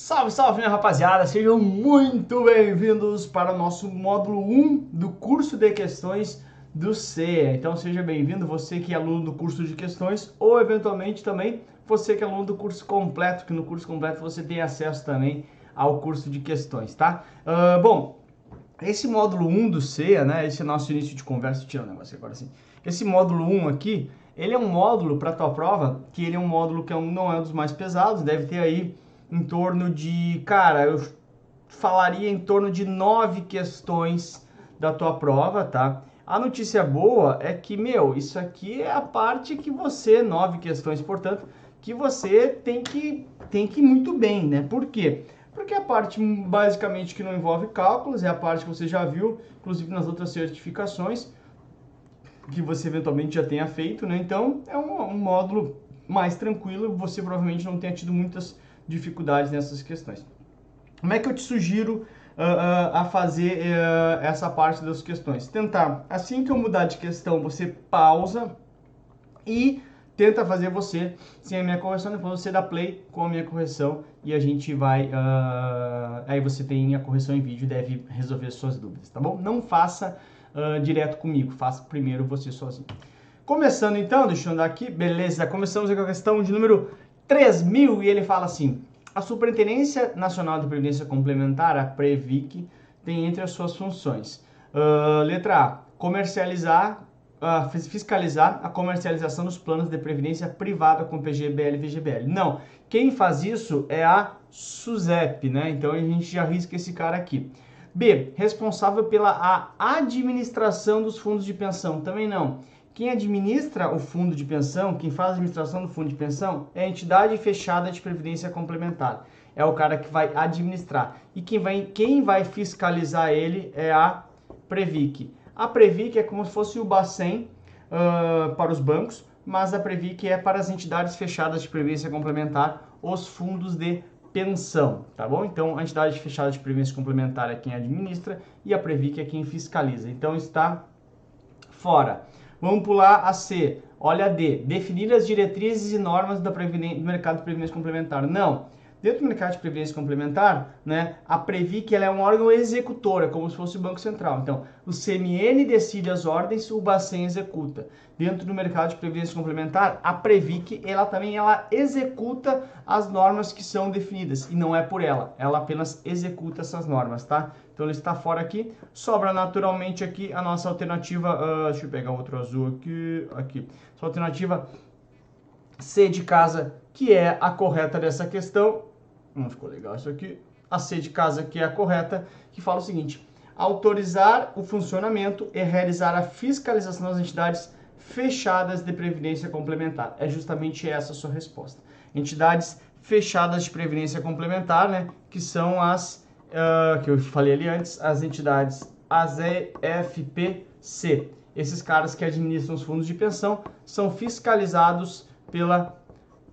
Salve, salve, minha rapaziada! Sejam muito bem-vindos para o nosso módulo 1 do curso de questões do CEA. Então, seja bem-vindo você que é aluno do curso de questões ou, eventualmente, também você que é aluno do curso completo, que no curso completo você tem acesso também ao curso de questões, tá? Bom, esse módulo 1 do CEA, né, esse é o nosso início de conversa, tira o negócio agora assim. Esse módulo 1 aqui, ele é um módulo para a tua prova, que ele é um módulo que não é um dos mais pesados, deve ter aí em torno de, cara, eu falaria em torno de 9 questões da tua prova, tá? A notícia boa é que, isso aqui é a parte que você, 9 questões, portanto, que você tem que ir muito bem, né? Por quê? Porque a parte, basicamente, que não envolve cálculos, é a parte que você já viu, inclusive nas outras certificações, que você eventualmente já tenha feito, né? Então, é um módulo mais tranquilo, você provavelmente não tenha tido muitas dificuldades nessas questões. Como é que eu te sugiro a fazer essa parte das questões? Tentar, assim que eu mudar de questão, você pausa e tenta fazer você sem a minha correção, depois você dá play com a minha correção e a gente vai... aí você tem a correção em vídeo e deve resolver suas dúvidas, tá bom? Não faça direto comigo, faça primeiro você sozinho. Começando então, deixa eu andar aqui, beleza, começamos com a questão de número 3000 e ele fala assim: a Superintendência Nacional de Previdência Complementar, a Previc, tem entre as suas funções, letra A, fiscalizar a comercialização dos planos de previdência privada com PGBL e VGBL. Não, quem faz isso é a SUSEP, né? Então a gente já risca esse cara aqui. B, responsável pela administração dos fundos de pensão. Também não. Quem administra o fundo de pensão, quem faz a administração do fundo de pensão, é a entidade fechada de previdência complementar. É o cara que vai administrar. E quem vai fiscalizar ele é a Previc. A Previc é como se fosse o Bacen para os bancos, mas a Previc é para as entidades fechadas de previdência complementar, os fundos de pensão, tá bom? Então, a entidade fechada de previdência complementar é quem administra e a Previc é quem fiscaliza. Então, está fora. Vamos pular a C. Olha a D. Definir as diretrizes e normas do mercado de previdência complementar. Não. Dentro do mercado de previdência complementar, né, a Previc ela é um órgão executor, é como se fosse o Banco Central. Então, o CMN decide as ordens, o Bacen executa. Dentro do mercado de previdência complementar, a Previc ela executa as normas que são definidas, e não é por ela apenas executa essas normas, tá? Então, ele está fora aqui. Sobra naturalmente aqui a nossa alternativa, deixa eu pegar outro azul aqui. Sua alternativa C de casa, que é a correta dessa questão. Não ficou legal isso aqui. A C de casa, que é a correta, que fala o seguinte: autorizar o funcionamento e realizar a fiscalização das entidades fechadas de previdência complementar. É justamente essa a sua resposta. Entidades fechadas de previdência complementar, né, que são as que eu falei ali antes, as entidades AZFPC. Esses caras que administram os fundos de pensão são fiscalizados pela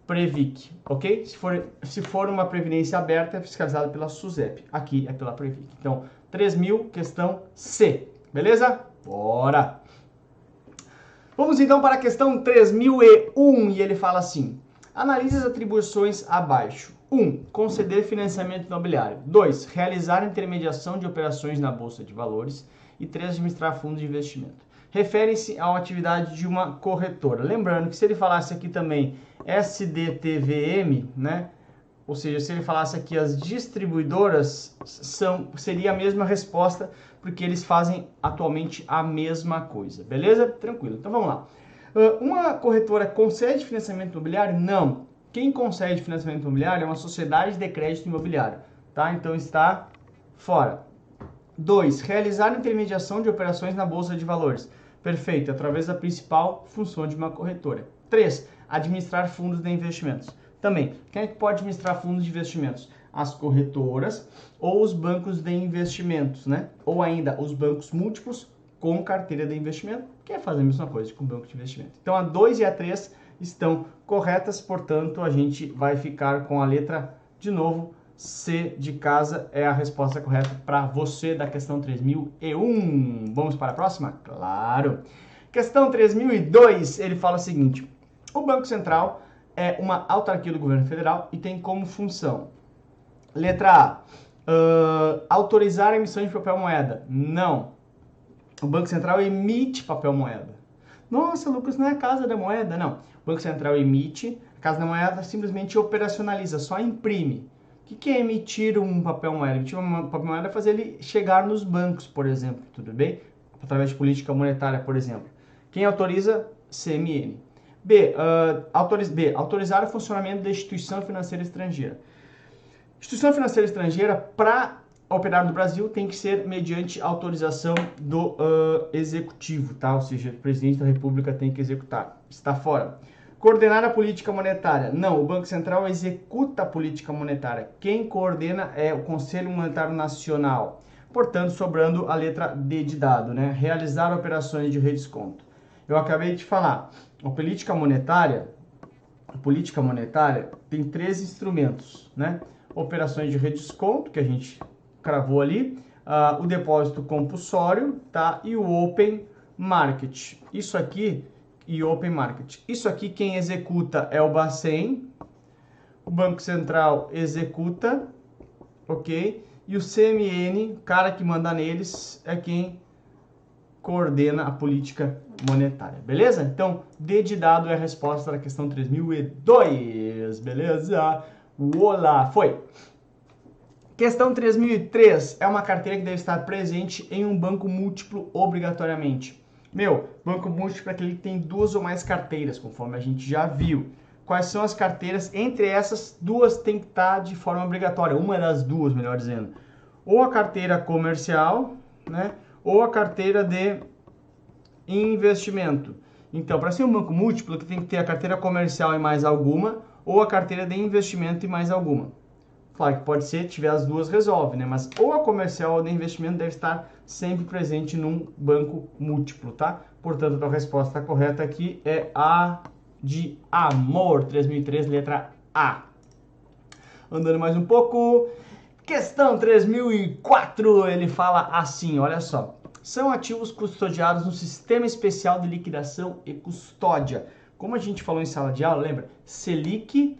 Previc, ok? Se for uma previdência aberta, é fiscalizada pela SUSEP. Aqui é pela Previc. Então, 3000, questão C. Beleza? Bora! Vamos então para a questão 3001 e ele fala assim: analise as atribuições abaixo. 1. Conceder financiamento imobiliário. 2. Realizar intermediação de operações na Bolsa de Valores. E 3. Administrar fundos de investimento. Referem-se à atividade de uma corretora. Lembrando que se ele falasse aqui também SDTVM, né? Ou seja, se ele falasse aqui as distribuidoras, seria a mesma resposta, porque eles fazem atualmente a mesma coisa. Beleza? Tranquilo. Então vamos lá. Uma corretora concede financiamento imobiliário? Não. Quem concede financiamento imobiliário é uma sociedade de crédito imobiliário, tá? Então está fora. 2. Realizar intermediação de operações na Bolsa de Valores. Perfeito, através da principal função de uma corretora. 3. Administrar fundos de investimentos. Também, quem é que pode administrar fundos de investimentos? As corretoras ou os bancos de investimentos, né? Ou ainda os bancos múltiplos com carteira de investimento, que faz a mesma coisa com o banco de investimento. Então, a 2 e a 3 estão corretas, portanto, a gente vai ficar com a letra, de novo, C de casa é a resposta correta para você da questão 3001. Vamos para a próxima? Claro! Questão 3002, ele fala o seguinte: o Banco Central é uma autarquia do governo federal e tem como função Letra A. Autorizar a emissão de papel moeda. Não. O Banco Central emite papel moeda. Nossa, Lucas, não é a Casa da Moeda? Não. O Banco Central emite, a Casa da Moeda simplesmente operacionaliza, só imprime. O que é emitir um papel moeda? Emitir um papel moeda é fazer ele chegar nos bancos, por exemplo, tudo bem? Através de política monetária, por exemplo. Quem autoriza? CMN. B. Autorizar o funcionamento da instituição financeira estrangeira. Instituição financeira estrangeira, para operar no Brasil, tem que ser mediante autorização do executivo, tá? Ou seja, o presidente da República tem que executar. Está fora. Coordenar a política monetária. Não, o Banco Central executa a política monetária. Quem coordena é o Conselho Monetário Nacional. Portanto, sobrando a letra D de dado, né? Realizar operações de redesconto. Eu acabei de falar, a política monetária tem 3 instrumentos, né? Operações de redesconto, que a gente cravou ali, o depósito compulsório, tá? E o Open Market. Isso aqui, quem executa é o Bacen, o Banco Central executa, ok? E o CMN, o cara que manda neles, é quem coordena a política monetária, beleza? Então, D de dado é a resposta da questão 3002, beleza? Olá, foi! Questão 3003 é uma carteira que deve estar presente em um banco múltiplo obrigatoriamente. Banco múltiplo é aquele que tem 2 ou mais carteiras, conforme a gente já viu. Quais são as carteiras? Entre essas, 2 tem que estar de forma obrigatória, uma das 2, melhor dizendo. Ou a carteira comercial, né? Ou a carteira de investimento. Então, para ser um banco múltiplo, que tem que ter a carteira comercial e mais alguma, ou a carteira de investimento e mais alguma. Claro que pode ser, tiver as 2, resolve, né? Mas ou a comercial ou de investimento deve estar sempre presente num banco múltiplo, tá? Portanto, a resposta correta aqui é A de amor, 3003, letra A. Andando mais um pouco, questão 3004, ele fala assim, olha só. São ativos custodiados no Sistema Especial de Liquidação e Custódia. Como a gente falou em sala de aula, lembra? Selic,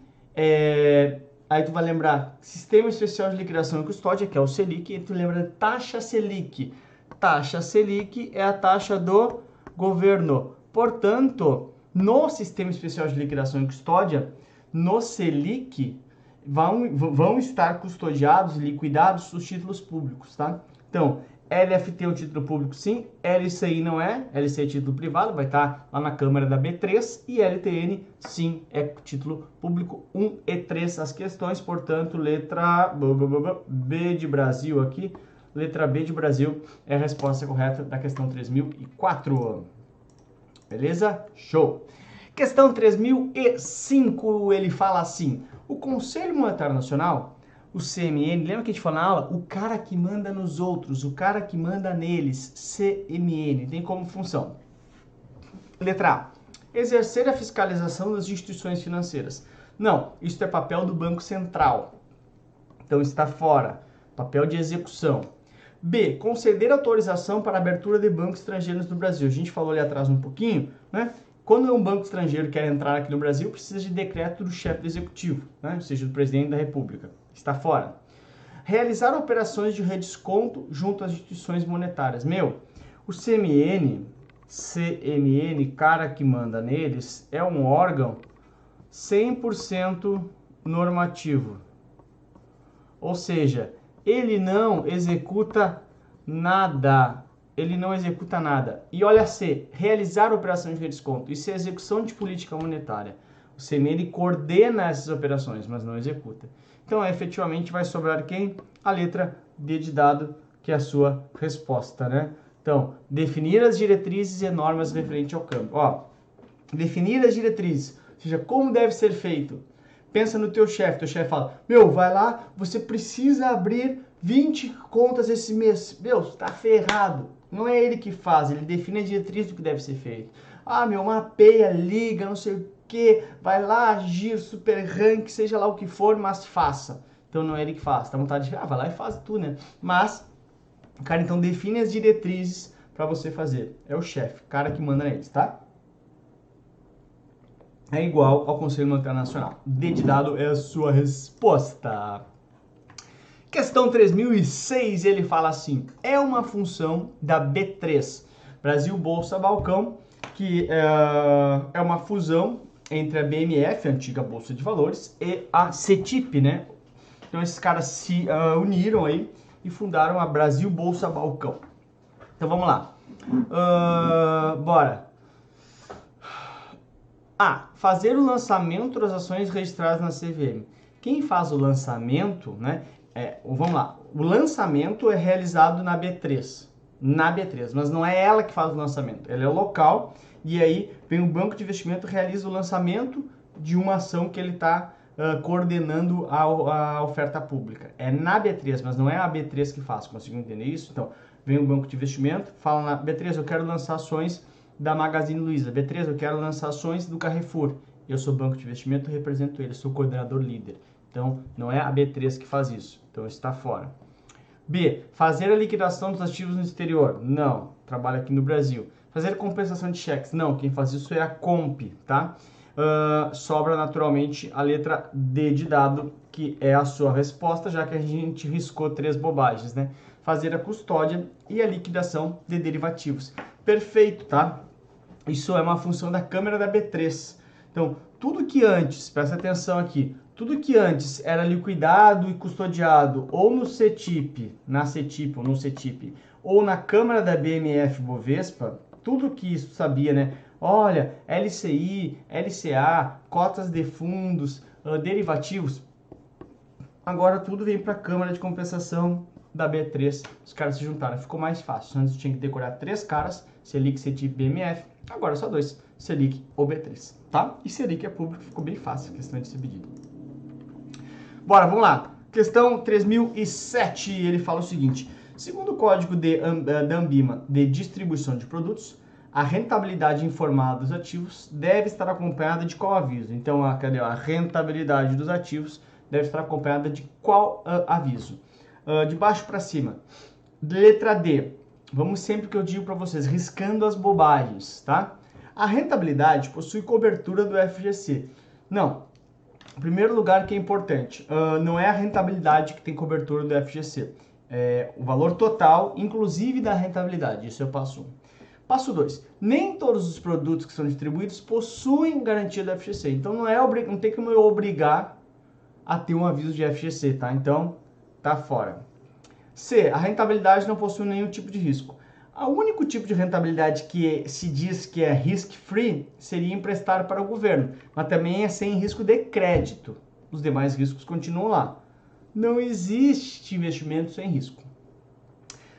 aí tu vai lembrar Sistema Especial de Liquidação e Custódia, que é o Selic, e tu lembra de taxa Selic. Taxa Selic é a taxa do governo. Portanto, no Sistema Especial de Liquidação e Custódia, no Selic, vão estar custodiados e liquidados os títulos públicos, tá? Então, LFT é um título público, sim. LCI não é. LCI é título privado, vai estar lá na Câmara da B3. E LTN, sim, é título público 1 e 3 as questões. Portanto, letra B de Brasil aqui. Letra B de Brasil é a resposta correta da questão 3004. Beleza? Show! Questão 3005, ele fala assim. O Conselho Monetário Nacional... O CMN, lembra que a gente falou na aula? O cara que manda nos outros, o cara que manda neles, CMN, tem como função. Letra A. Exercer a fiscalização das instituições financeiras. Não, isso é papel do Banco Central. Então está fora. Papel de execução. B. Conceder autorização para a abertura de bancos estrangeiros no Brasil. A gente falou ali atrás um pouquinho, né? Quando um banco estrangeiro quer entrar aqui no Brasil, precisa de decreto do chefe do executivo, né? Ou seja, do presidente da República. Está fora. Realizar operações de redesconto junto às instituições monetárias. O CMN, cara que manda neles, é um órgão 100% normativo. Ou seja, ele não executa nada. E olha C, realizar operações de redesconto. Isso é execução de política monetária. O CMN coordena essas operações, mas não executa. Então, efetivamente, vai sobrar quem? A letra D de dado, que é a sua resposta, né? Então, definir as diretrizes e normas referente ao câmbio. Definir as diretrizes, ou seja, como deve ser feito. Pensa no teu chefe fala, vai lá, você precisa abrir 20 contas esse mês. Tá ferrado. Não é ele que faz, ele define a diretriz do que deve ser feito. Mapeia, liga, não sei o que, vai lá, agir, super rank, seja lá o que for, mas faça. Então não é ele que faz, tá vontade de, vai lá e faz tu, né? Mas, o cara então define as diretrizes para você fazer. É o chefe, o cara que manda neles, tá? É igual ao Conselho Monetário Nacional. D de dado é a sua resposta. Questão 3006, ele fala assim, é uma função da B3, Brasil Bolsa Balcão, que é uma fusão entre a BMF, a antiga Bolsa de Valores, e a CETIP, né? Então esses caras se uniram aí e fundaram a Brasil Bolsa Balcão. Então vamos lá. Bora. A. Fazer o lançamento das ações registradas na CVM. Quem faz o lançamento, né? Vamos lá. O lançamento é realizado na B3. Mas não é ela que faz o lançamento. Ela é local e aí vem o banco de investimento e realiza o lançamento de uma ação que ele está coordenando a oferta pública. É na B3, mas não é a B3 que faz. Conseguiu entender isso? Então, vem o banco de investimento, fala na B3, eu quero lançar ações da Magazine Luiza. B3, eu quero lançar ações do Carrefour. Eu sou banco de investimento, represento ele, sou coordenador líder. Então, não é a B3 que faz isso. Então, está fora. B. Fazer a liquidação dos ativos no exterior. Não. Trabalha aqui no Brasil. Fazer compensação de cheques. Não. Quem faz isso é a Comp, tá? Sobra naturalmente a letra D de dado, que é a sua resposta, já que a gente riscou 3 bobagens, né? Fazer a custódia e a liquidação de derivativos. Perfeito, tá? Isso é uma função da câmara da B3. Então, tudo que antes, presta atenção aqui, tudo que antes era liquidado e custodiado ou no CETIP, na CETIP ou no CETIP, ou na câmara da BMF Bovespa, tudo que isso sabia, né? Olha, LCI, LCA, cotas de fundos, derivativos, agora tudo vem para a câmara de compensação da B3, os caras se juntaram, ficou mais fácil. Antes tinha que decorar 3 caras, Selic, CETIP, BMF, agora só 2, Selic ou B3, tá? E Selic é público, ficou bem fácil a questão de ser pedido. Bora, vamos lá. Questão 3007, ele fala o seguinte, segundo o código da Anbima de distribuição de produtos, a rentabilidade informada dos ativos deve estar acompanhada de qual aviso? Então, cadê a rentabilidade dos ativos deve estar acompanhada de qual aviso? De baixo para cima. Letra D. Vamos sempre que eu digo para vocês, riscando as bobagens, tá? A rentabilidade possui cobertura do FGC. Não. Em primeiro lugar, que é importante, não é a rentabilidade que tem cobertura do FGC. É o valor total, inclusive da rentabilidade. Isso é o passo 1. Passo 2. Nem todos os produtos que são distribuídos possuem garantia do FGC. Então, não tem como eu obrigar a ter um aviso de FGC, tá? Então, tá fora. C. A rentabilidade não possui nenhum tipo de risco. O único tipo de rentabilidade que se diz que é risk-free seria emprestar para o governo, mas também é sem risco de crédito. Os demais riscos continuam lá. Não existe investimento sem risco.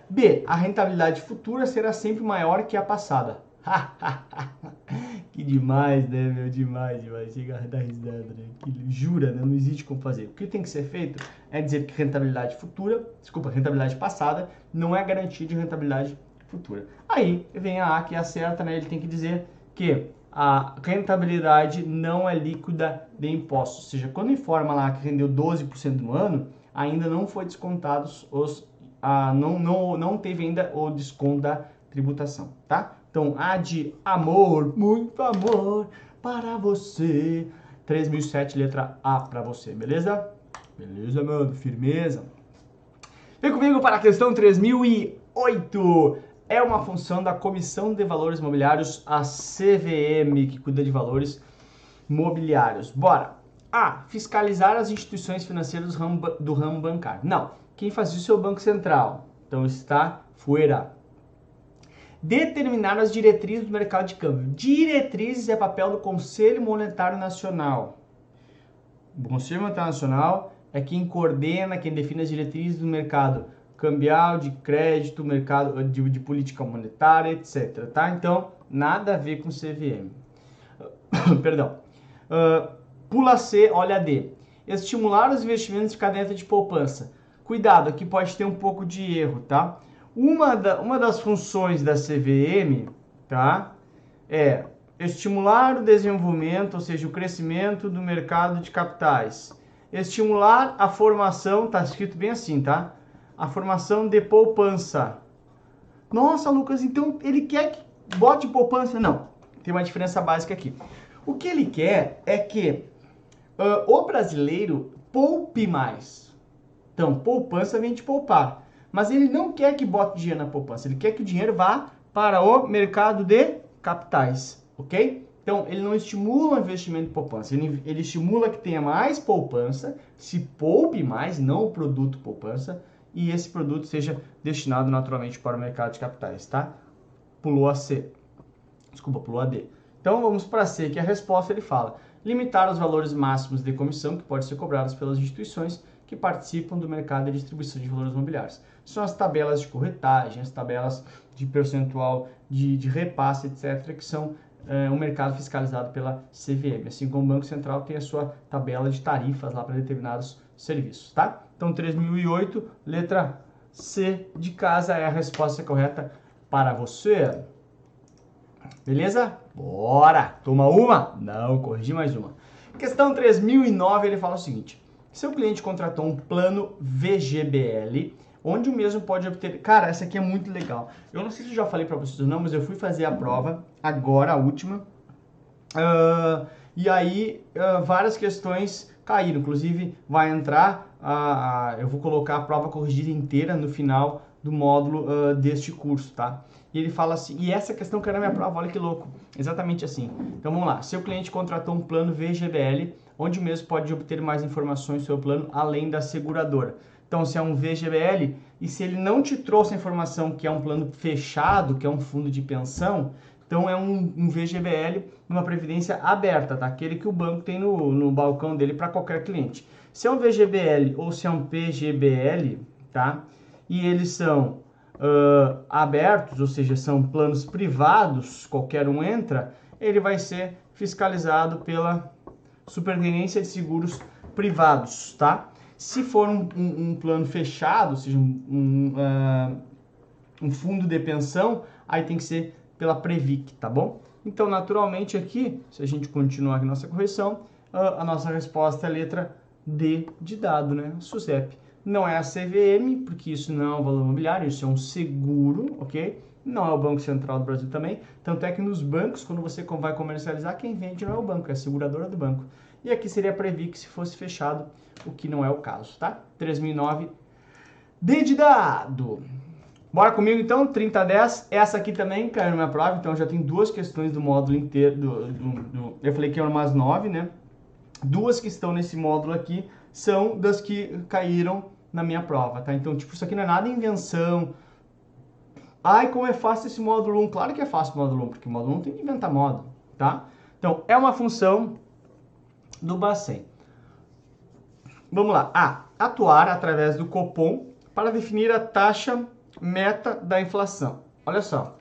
B. A rentabilidade futura será sempre maior que a passada. Que demais, né, meu? Demais. Chega a dar risada, né? Jura, né? Não existe como fazer. O que tem que ser feito é dizer que rentabilidade passada não é garantia de rentabilidade futura. Aí vem a A que é a certa, né? Ele tem que dizer que a rentabilidade não é líquida de impostos. Ou seja, quando informa lá que rendeu 12% no ano, ainda não foi descontados não teve ainda o desconto da tributação, tá? Então, A de amor, muito amor para você. 3007, letra A para você, beleza? Beleza, mano, firmeza. Vem comigo para a questão 3008. É uma função da Comissão de Valores Mobiliários, a CVM, que cuida de valores mobiliários. Bora! A. Fiscalizar as instituições financeiras do ramo bancário. Não. Quem faz isso é o Banco Central. Então está fora. Determinar as diretrizes do mercado de câmbio. Diretrizes é papel do Conselho Monetário Nacional. O Conselho Monetário Nacional é quem coordena, quem define as diretrizes do mercado cambial, de crédito, mercado de política monetária, etc. Tá? Então, nada a ver com CVM. Perdão. Pula C, olha D. Estimular os investimentos de caderneta de poupança. Cuidado, aqui pode ter um pouco de erro, tá? Uma das funções da CVM, tá? É estimular o desenvolvimento, ou seja, o crescimento do mercado de capitais. Estimular a formação, tá escrito bem assim, tá? A formação de poupança. Nossa, Lucas, então ele quer que bote poupança? Não, tem uma diferença básica aqui. O que ele quer é que o brasileiro poupe mais. Então, poupança vem de poupar. Mas ele não quer que bote dinheiro na poupança, ele quer que o dinheiro vá para o mercado de capitais, ok? Então, ele não estimula o investimento em poupança, ele estimula que tenha mais poupança, se poupe mais, não o produto poupança, e esse produto seja destinado naturalmente para o mercado de capitais, tá? Pulou a C. Desculpa, pulou a D. Então, vamos para C, que a resposta ele fala: limitar os valores máximos de comissão que podem ser cobrados pelas instituições que participam do mercado de distribuição de valores mobiliários. São as tabelas de corretagem, as tabelas de percentual de repasse, etc., que são o mercado fiscalizado pela CVM. Assim como o Banco Central tem a sua tabela de tarifas lá para determinados serviços, tá? Então, 3008, letra C de casa é a resposta correta para você. Beleza? Bora! Toma uma? Não, corrigi mais uma. Questão 3009, ele fala o seguinte: seu cliente contratou um plano VGBL, onde o mesmo pode obter... Cara, essa aqui é muito legal. Eu não sei se eu já falei para vocês ou não, mas eu fui fazer a prova, agora, a última. E aí, várias questões caíram. Inclusive, vai entrar... eu vou colocar a prova corrigida inteira no final do módulo deste curso, tá? E ele fala assim, e essa questão caiu na minha prova, olha que louco. Exatamente assim. Então, vamos lá. Seu cliente contratou um plano VGBL, onde o mesmo pode obter mais informações sobre o plano, além da seguradora. Então, se é um VGBL, e se ele não te trouxe a informação que é um plano fechado, que é um fundo de pensão, então é um VGBL numa previdência aberta, tá? Aquele que o banco tem no balcão dele para qualquer cliente. Se é um VGBL ou se é um PGBL, tá? E eles são abertos, ou seja, são planos privados, qualquer um entra, ele vai ser fiscalizado pela Superintendência de Seguros Privados, tá? Se for um plano fechado, ou seja, um fundo de pensão, aí tem que ser pela Previc, tá bom? Então, naturalmente aqui, se a gente continuar aqui nossa correção, a nossa resposta é a letra D de dado, né? SUSEP. Não é a CVM, porque isso não é um valor imobiliário, isso é um seguro, ok? Não é o Banco Central do Brasil também. Tanto é que nos bancos, quando você vai comercializar, quem vende não é o banco, é a seguradora do banco. E aqui seria a Previc se fosse fechado, o que não é o caso, tá? 3009, D de dado. Bora comigo então, 3010. Essa aqui também caiu na minha prova, então já tem duas questões do módulo inteiro. Eu falei que eram umas 9, né? Duas que estão nesse módulo aqui são das que caíram na minha prova, tá? Então, tipo, isso aqui não é nada invenção. Ai, como é fácil esse módulo 1. Claro que é fácil o módulo 1, porque o módulo 1 tem que inventar módulo, tá? Então, é uma função do Bacen. Vamos lá. A. Atuar através do Copom para definir a taxa meta da inflação. Olha só.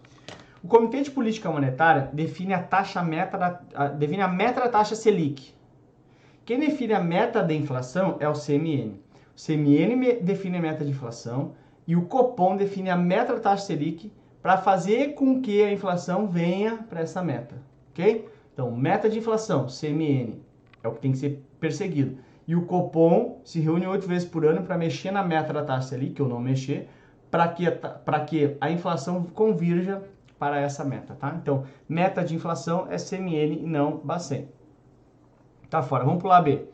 O Comitê de Política Monetária define a taxa meta define a meta da taxa Selic. Quem define a meta da inflação é o CMN. O CMN define a meta de inflação e o Copom define a meta da taxa Selic para fazer com que a inflação venha para essa meta, ok? Então, meta de inflação, CMN, é o que tem que ser perseguido. E o Copom se reúne 8 vezes por ano para mexer na meta da taxa Selic, ou não mexer, para que a inflação convirja para essa meta, tá? Então, meta de inflação é CMN e não Bacen. Tá fora. Vamos pular B.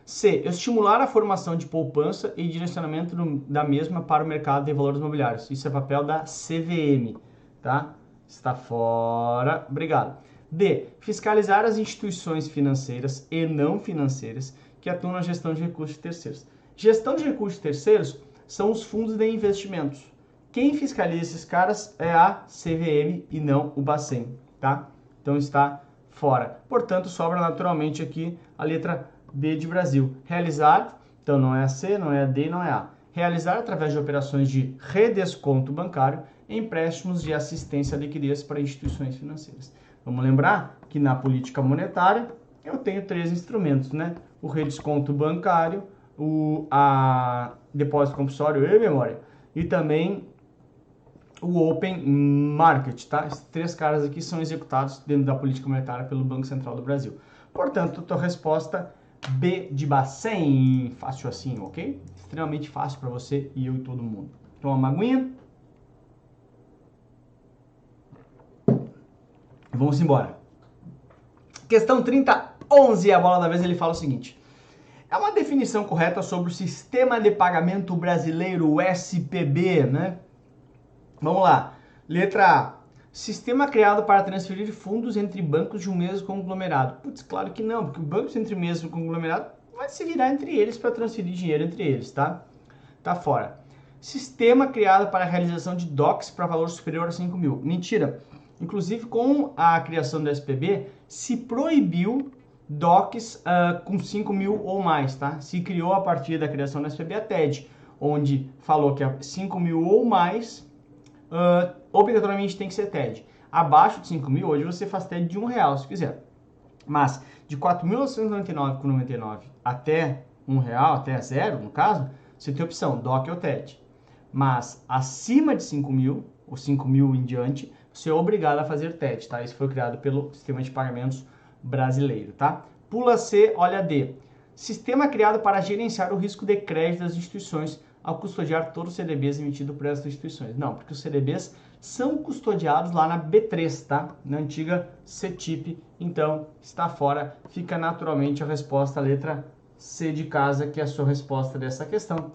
C. Estimular a formação de poupança e direcionamento da mesma para o mercado de valores imobiliários. Isso é papel da CVM, tá? Está fora. Obrigado. D. Fiscalizar as instituições financeiras e não financeiras que atuam na gestão de recursos de terceiros. Gestão de recursos de terceiros são os fundos de investimentos. Quem fiscaliza esses caras é a CVM e não o Bacen, tá? Então está fora. Portanto, sobra naturalmente aqui a letra B de Brasil. Realizar, então não é a C, não é a D, não é a A. Realizar através de operações de redesconto bancário, empréstimos de assistência à liquidez para instituições financeiras. Vamos lembrar que na política monetária eu tenho 3 instrumentos, né? O redesconto bancário, a depósito compulsório e memória, e também o Open Market, tá? Esses 3 caras aqui são executados dentro da política monetária pelo Banco Central do Brasil. Portanto, a tua resposta B de Bacen, fácil assim, ok? Extremamente fácil para você e eu e todo mundo. Toma uma aguinha. Vamos embora. Questão 3011, a bola da vez, ele fala o seguinte: É uma definição correta sobre o Sistema de Pagamento Brasileiro, o SPB, né? Vamos lá. Letra A. Sistema criado para transferir fundos entre bancos de um mesmo conglomerado. Putz, claro que não, porque o banco entre o mesmo conglomerado vai se virar entre eles para transferir dinheiro entre eles, tá? Tá fora. Sistema criado para a realização de DOCs para valor superior a 5 mil. Mentira. Inclusive, com a criação do SPB, se proibiu DOCs com 5 mil ou mais, tá? Se criou a partir da criação do SPB a TED, onde falou que 5 mil ou mais, obrigatoriamente tem que ser TED. Abaixo de 5 mil, hoje você faz TED de R$1 se quiser. Mas de 4.999,99 até R$1, até zero, no caso, você tem a opção DOC ou TED. Mas acima de 5 mil, ou 5 mil em diante, você é obrigado a fazer TED, tá? Isso foi criado pelo Sistema de Pagamentos Brasileiro, tá? Pula C, olha D. Sistema criado para gerenciar o risco de crédito das instituições ao custodiar todos os CDBs emitidos por essas instituições. Não, porque os CDBs são custodiados lá na B3, tá? Na antiga CETIP, então está fora. Fica naturalmente a resposta, a letra C de casa, que é a sua resposta dessa questão.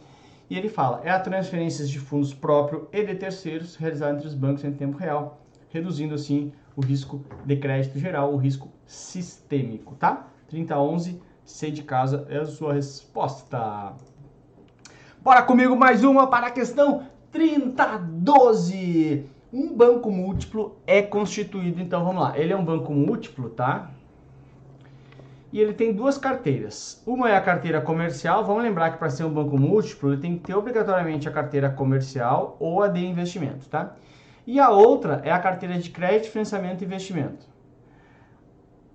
E ele fala, é a transferência de fundos próprios e de terceiros realizada entre os bancos em tempo real, reduzindo assim o risco de crédito geral, o risco sistêmico, tá? 3011, C de casa é a sua resposta. Bora comigo mais uma para a questão 3012. Um banco múltiplo é constituído, então vamos lá, ele é um banco múltiplo, tá? E ele tem duas carteiras. Uma é a carteira comercial. Vamos lembrar que para ser um banco múltiplo, ele tem que ter obrigatoriamente a carteira comercial ou a de investimento, tá? E a outra é a carteira de crédito, financiamento e investimento.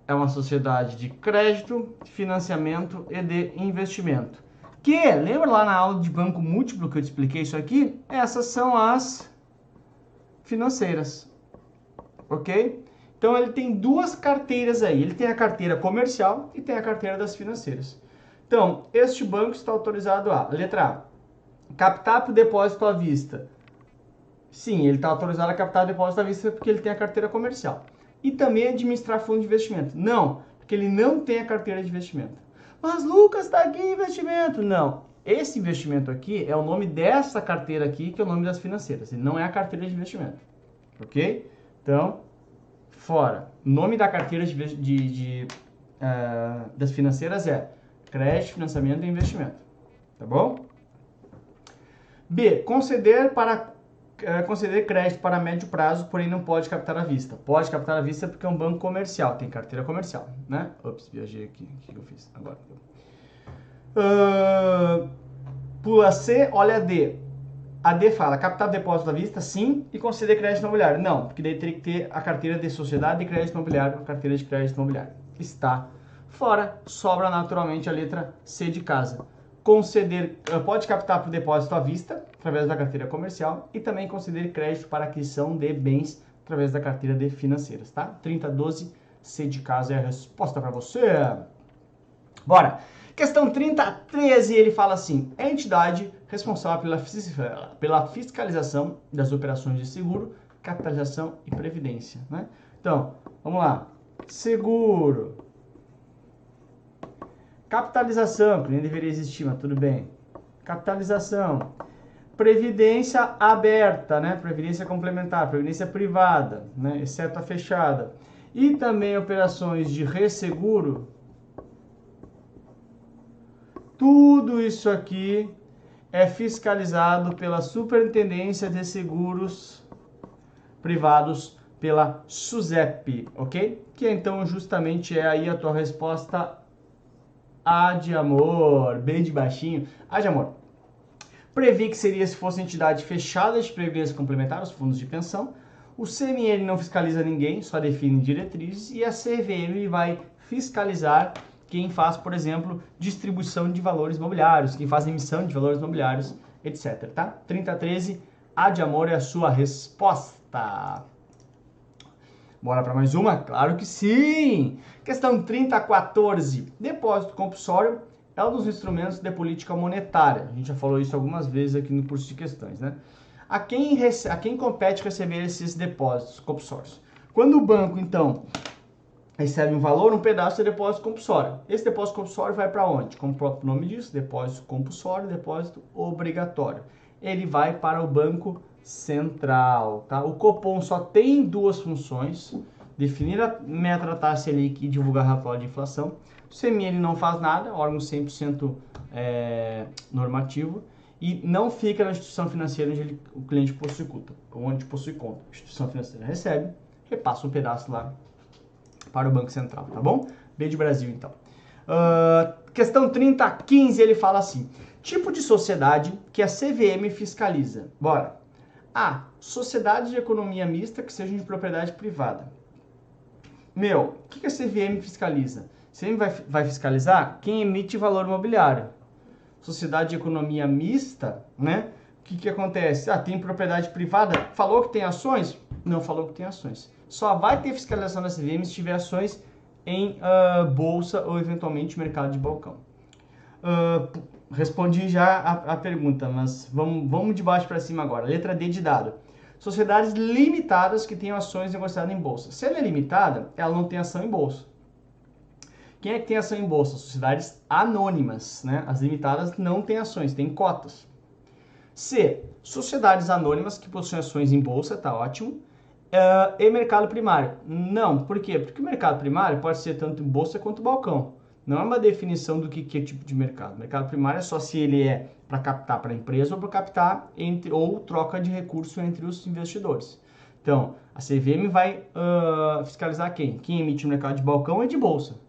É uma sociedade de crédito, financiamento e de investimento. Que, lembra lá na aula de banco múltiplo que eu te expliquei isso aqui? Essas são as financeiras, ok? Então, ele tem duas carteiras aí. Ele tem a carteira comercial e tem a carteira das financeiras. Então, este banco está autorizado a, letra A, captar para o depósito à vista. Sim, ele está autorizado a captar depósito à vista porque ele tem a carteira comercial. E também administrar fundo de investimento. Não, porque ele não tem a carteira de investimento. Mas, Lucas, está aqui investimento. Não, esse investimento aqui é o nome dessa carteira aqui, que é o nome das financeiras. Ele não é a carteira de investimento. Ok? Então, fora. O nome da carteira das financeiras é crédito, financiamento e investimento. Tá bom? B. Conceder crédito para médio prazo, porém não pode captar à vista. Pode captar à vista porque é um banco comercial, tem carteira comercial, né? Ops, viajei aqui. O que eu fiz agora? Pula C, olha D. A D fala, captar depósito à vista, sim, e conceder crédito imobiliário. Não, porque daí teria que ter a carteira de sociedade de crédito imobiliário, a carteira de crédito imobiliário. Está fora, sobra naturalmente a letra C de casa. Pode captar para o depósito à vista, através da carteira comercial, e também conceder crédito para aquisição de bens, através da carteira de financeiras, tá? 3012, C de casa é a resposta para você. Bora! Questão 3013, ele fala assim, é a entidade responsável pela fiscalização das operações de seguro, capitalização e previdência, né? Então, vamos lá. Seguro. Capitalização, que nem deveria existir, mas tudo bem. Capitalização. Previdência aberta, né? Previdência complementar, previdência privada, né? Exceto a fechada. E também operações de resseguro. Tudo isso aqui é fiscalizado pela Superintendência de Seguros Privados, pela SUSEP, ok? Que então justamente é aí a tua resposta A de amor, bem de baixinho. A de amor. Previ que seria se fosse entidade fechada de previdência complementar, os fundos de pensão. O CMN não fiscaliza ninguém, só define diretrizes. E a CVM vai fiscalizar quem faz, por exemplo, distribuição de valores imobiliários, quem faz emissão de valores imobiliários, etc. Tá? 3013, A de amor é a sua resposta. Bora para mais uma? Claro que sim! Questão 3014. Depósito compulsório é um dos instrumentos de política monetária. A gente já falou isso algumas vezes aqui no curso de questões, né? A quem compete receber esses depósitos compulsórios? Quando o banco, então, recebe um valor, um pedaço de depósito compulsório. Esse depósito compulsório vai para onde? Como o próprio nome diz, depósito compulsório, depósito obrigatório. Ele vai para o Banco Central, tá? O Copom só tem duas funções: definir a meta da taxa Selic e divulgar relatório de inflação. O CMI ele não faz nada, órgão 100% normativo, e não fica na instituição financeira onde o cliente possui conta. Onde possui conta. A instituição financeira recebe, repassa um pedaço lá para o Banco Central, tá bom? B de Brasil, então. Questão 3015, ele fala assim: tipo de sociedade que a CVM fiscaliza. Bora. A. Sociedades de economia mista que sejam de propriedade privada. O que a CVM fiscaliza? A CVM vai fiscalizar quem emite valor imobiliário. Sociedade de economia mista, né? O que acontece? Tem propriedade privada, falou que tem ações? Não falou que tem ações. Só vai ter fiscalização da CVM se tiver ações em bolsa ou eventualmente mercado de balcão. Respondi já a pergunta, mas vamos de baixo para cima agora. Letra D de dado. Sociedades limitadas que tenham ações negociadas em bolsa. Se ela é limitada, ela não tem ação em bolsa. Quem é que tem ação em bolsa? Sociedades anônimas, né? As limitadas não têm ações, têm cotas. C. Sociedades anônimas que possuem ações em bolsa, tá ótimo. E mercado primário. Não, por quê? Porque o mercado primário pode ser tanto em bolsa quanto balcão. Não é uma definição do que é tipo de mercado. O mercado primário é só se ele é para captar para a empresa ou para captar ou troca de recurso entre os investidores. Então, a CVM vai fiscalizar quem? Quem emite no mercado de balcão é de bolsa.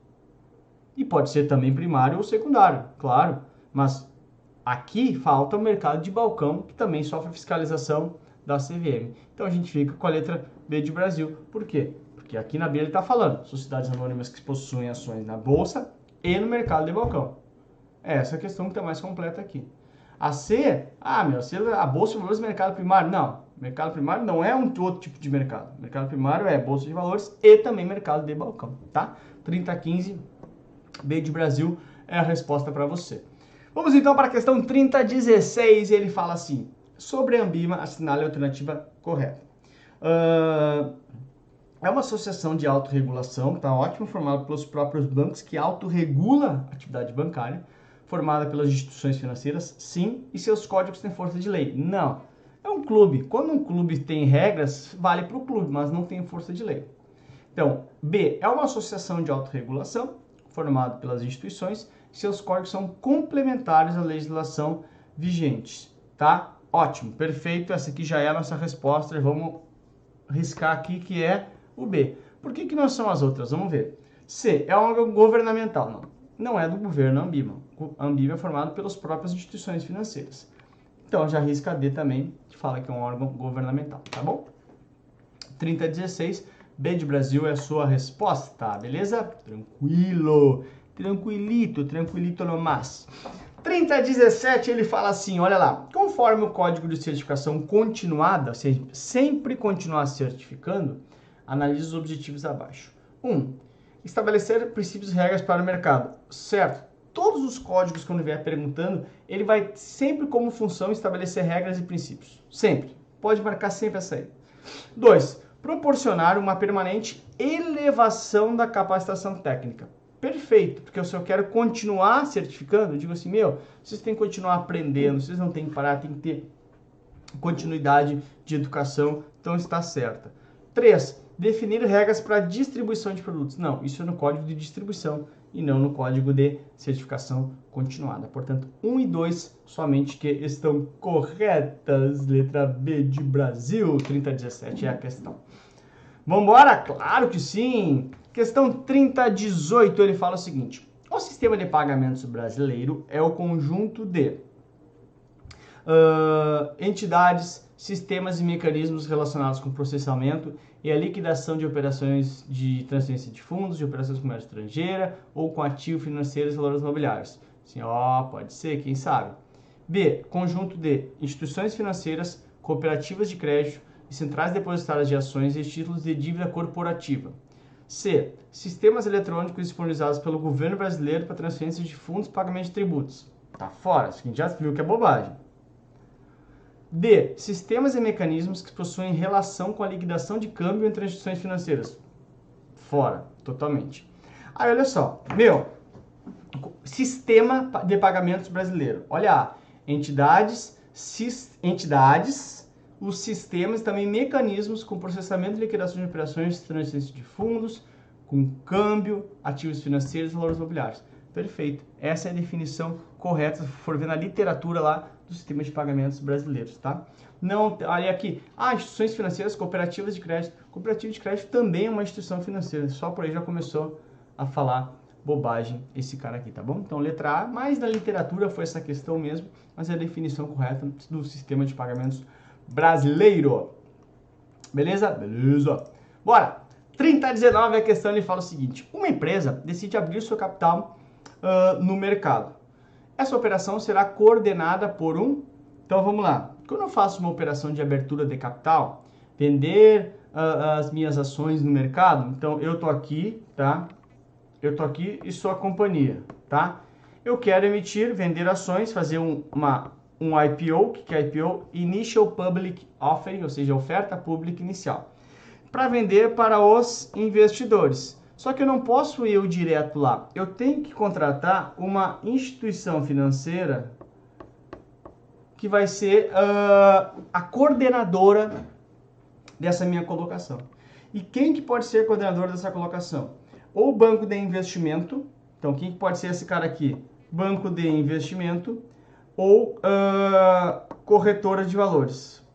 E pode ser também primário ou secundário, claro. Mas aqui falta o mercado de balcão, que também sofre fiscalização da CVM. Então a gente fica com a letra B de Brasil. Por quê? Porque aqui na B ele está falando sociedades anônimas que possuem ações na bolsa e no mercado de balcão. Essa é a questão que está mais completa aqui. A C, a bolsa de valores do mercado primário. Não, mercado primário não é um outro tipo de mercado. Mercado primário é bolsa de valores e também mercado de balcão, tá? 3015, B de Brasil é a resposta para você. Vamos então para a questão 3016, ele fala assim: sobre a Ambima, assinale a alternativa correta. É uma associação de autorregulação, tá ótimo, formada pelos próprios bancos que autorregula a atividade bancária, formada pelas instituições financeiras, sim, e seus códigos têm força de lei. Não, é um clube. Quando um clube tem regras, vale para o clube, mas não tem força de lei. Então, B, é uma associação de autorregulação, formada pelas instituições, seus códigos são complementares à legislação vigente, tá? Ótimo, perfeito, essa aqui já é a nossa resposta, vamos riscar aqui que é o B. Por que não são as outras? Vamos ver. C, é um órgão governamental, não é do governo, a Ambima. A Ambima é formado pelas próprias instituições financeiras. Então, já risca D também, que fala que é um órgão governamental, tá bom? 3016, B de Brasil é a sua resposta, beleza? Tranquilo, tranquilito no mas. 3017, ele fala assim, olha lá, conforme o código de certificação continuada, ou seja, sempre continuar certificando, analise os objetivos abaixo. 1. Estabelecer princípios e regras para o mercado. Certo, todos os códigos que eu estiver perguntando, ele vai sempre como função estabelecer regras e princípios. Sempre. Pode marcar sempre essa aí. 2. Proporcionar uma permanente elevação da capacitação técnica. Perfeito, porque se eu quero continuar certificando, eu digo assim, vocês têm que continuar aprendendo, vocês não têm que parar, tem que ter continuidade de educação, então está certa. 3. Definir regras para distribuição de produtos. Não, isso é no código de distribuição e não no código de certificação continuada. Portanto, 1 e 2 somente que estão corretas. Letra B de Brasil, 3017 é a questão. Vamos embora? Claro que sim! Questão 3018, ele fala o seguinte: o sistema de pagamentos brasileiro é o conjunto de entidades, sistemas e mecanismos relacionados com processamento e a liquidação de operações de transferência de fundos, de operações com moeda estrangeira ou com ativos financeiros e valores imobiliários. Assim, pode ser, quem sabe. B, conjunto de instituições financeiras, cooperativas de crédito e centrais depositárias de ações e títulos de dívida corporativa. C, sistemas eletrônicos disponibilizados pelo governo brasileiro para transferência de fundos e pagamento de tributos. Tá fora, isso a gente já viu que é bobagem. D, sistemas e mecanismos que possuem relação com a liquidação de câmbio entre instituições financeiras. Fora. totalmente. Aí, olha só, sistema de pagamentos brasileiro. Olha, entidades, os sistemas e também mecanismos com processamento e liquidação de operações, transferência de fundos, com câmbio, ativos financeiros e valores mobiliários. Perfeito. Essa é a definição correta, se for ver na literatura lá do sistema de pagamentos brasileiros, tá? Não, olha aqui, instituições financeiras, cooperativas de crédito. Cooperativa de crédito também é uma instituição financeira, só por aí já começou a falar bobagem esse cara aqui, tá bom? Então, letra A, mais da literatura foi essa questão mesmo, mas é a definição correta do sistema de pagamentos brasileiro. Beleza? Beleza. Bora! 3019, a questão ele fala o seguinte: uma empresa decide abrir seu capital no mercado. Essa operação será coordenada por um... Então, vamos lá. Quando eu faço uma operação de abertura de capital, vender as minhas ações no mercado, então eu tô aqui, tá? Eu tô aqui e sou a companhia, tá? Eu quero vender ações, fazer um IPO. O que é IPO? Initial Public Offering, ou seja, oferta pública inicial, para vender para os investidores. Só que eu não posso ir direto lá. Eu tenho que contratar uma instituição financeira que vai ser a coordenadora dessa minha colocação. E quem que pode ser coordenador dessa colocação? Ou banco de investimento. Então, quem que pode ser esse cara aqui? Banco de investimento ou corretora de valores.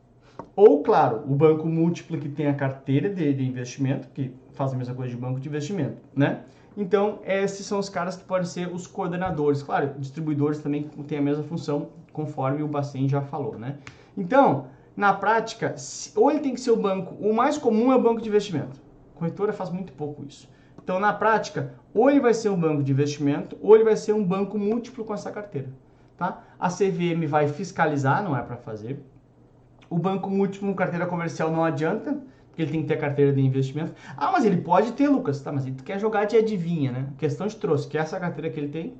Ou, claro, o banco múltiplo que tem a carteira de investimento, que faz a mesma coisa de banco de investimento, né? Então, esses são os caras que podem ser os coordenadores. Claro, distribuidores também têm a mesma função, conforme o Bacen já falou, né? Então, na prática, ou ele tem que ser o banco, o mais comum é o banco de investimento. A corretora faz muito pouco isso. Então, na prática, ou ele vai ser um banco de investimento, ou ele vai ser um banco múltiplo com essa carteira, tá? A CVM vai fiscalizar, não é para fazer. O banco múltiplo com carteira comercial não adianta, porque ele tem que ter a carteira de investimento. Mas ele pode ter, Lucas. Tá, mas ele quer jogar de adivinha, né? A questão de trouxe, que é essa carteira que ele tem.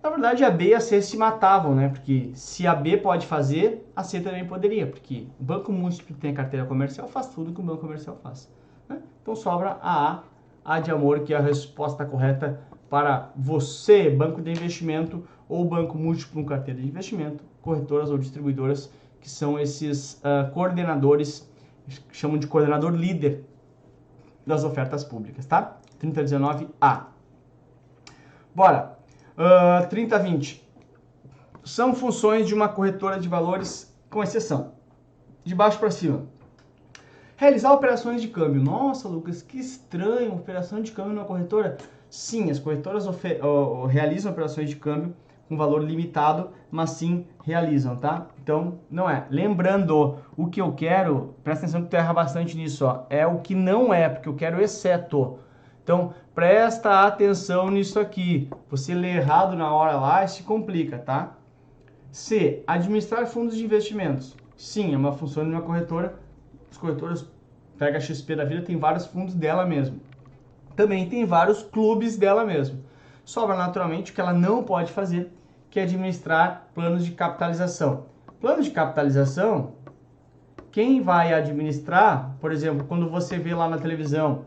Na verdade, a B e a C se matavam, né? Porque se a B pode fazer, a C também poderia. Porque o banco múltiplo que tem a carteira comercial faz tudo que o banco comercial faz, né? Então sobra a de amor, que é a resposta correta para você, banco de investimento ou banco múltiplo com carteira de investimento, corretoras ou distribuidoras, que são esses coordenadores, chamam de coordenador líder das ofertas públicas, tá? 3019A. Bora! 3020. São funções de uma corretora de valores, com exceção. De baixo para cima. Realizar operações de câmbio. Nossa, Lucas, que estranho, operação de câmbio numa corretora. Sim, as corretoras realizam operações de câmbio com valor limitado, mas sim realizam, tá? Então, não é. Lembrando, o que eu quero, presta atenção que tu erra bastante nisso, ó, é o que não é, porque eu quero exceto. Então, presta atenção nisso aqui. Você lê errado na hora lá e se complica, tá? C. Administrar fundos de investimentos. Sim, é uma função de uma corretora. As corretoras, pega a XP da vida, tem vários fundos dela mesmo. Também tem vários clubes dela mesmo. Sobra naturalmente o que ela não pode fazer, que é administrar planos de capitalização. Plano de capitalização, quem vai administrar, por exemplo, quando você vê lá na televisão,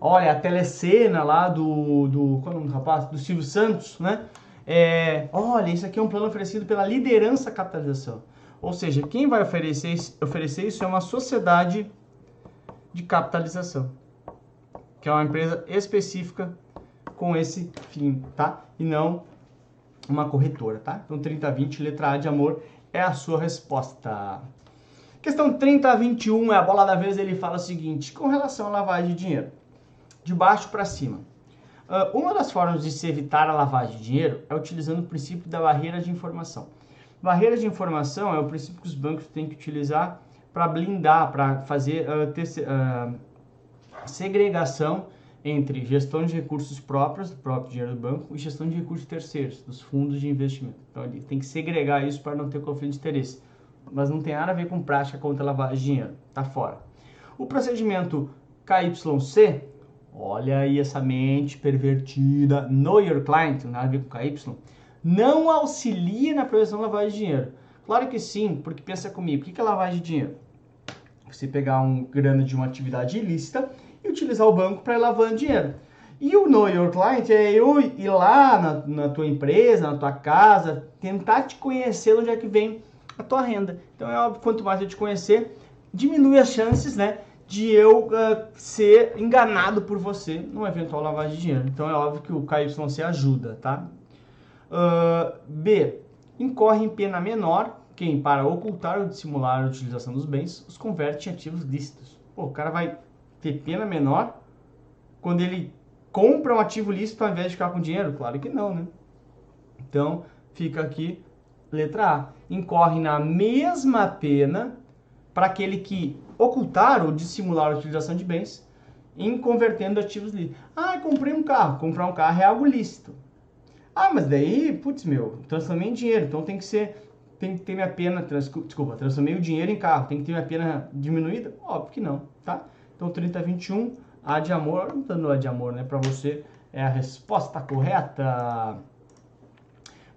olha, a telecena lá qual é o nome do rapaz? Do Silvio Santos, né? Olha, isso aqui é um plano oferecido pela liderança capitalização. Ou seja, quem vai oferecer isso é uma sociedade de capitalização, que é uma empresa específica com esse fim, tá? E não uma corretora, tá? Então, 3020, letra A de amor, é a sua resposta. Questão 3021, é a bola da vez, ele fala o seguinte, com relação à lavagem de dinheiro, de baixo para cima. Uma das formas de se evitar a lavagem de dinheiro é utilizando o princípio da barreira de informação. Barreira de informação é o princípio que os bancos têm que utilizar para blindar, para fazer segregação entre gestão de recursos próprios, do próprio dinheiro do banco, e gestão de recursos terceiros, dos fundos de investimento. Então, ele tem que segregar isso para não ter conflito de interesse. Mas não tem nada a ver com prática contra a lavagem de dinheiro. Tá fora. O procedimento KYC, olha aí essa mente pervertida, Know Your Client, nada a ver com KY, não auxilia na prevenção da lavagem de dinheiro. Claro que sim, porque pensa comigo, o que é lavagem de dinheiro? Você pegar grana de uma atividade ilícita e utilizar o banco para ir lavando dinheiro. E o Know Your Client é eu ir lá na tua empresa, na tua casa, tentar te conhecer onde é que vem a tua renda. Então é óbvio, quanto mais eu te conhecer, diminui as chances, né, de eu ser enganado por você numa eventual lavagem de dinheiro. Então é óbvio que o KYC ajuda, tá? B. Incorre em pena menor quem, para ocultar ou dissimular a utilização dos bens, os converte em ativos lícitos. Pô, o cara vai ter pena menor quando ele compra um ativo lícito ao invés de ficar com dinheiro? Claro que não, né? Então, fica aqui, letra A. Incorre na mesma pena para aquele que ocultar ou dissimular a utilização de bens em convertendo ativos lícitos. Ah, comprei um carro. Comprar um carro é algo lícito. Ah, mas daí, putz, transformei em dinheiro, então tem que ter minha pena, transformei o dinheiro em carro, tem que ter minha pena diminuída? Óbvio que não, tá? Então 3021, A de amor, não dando A de amor, né, pra você, é a resposta correta.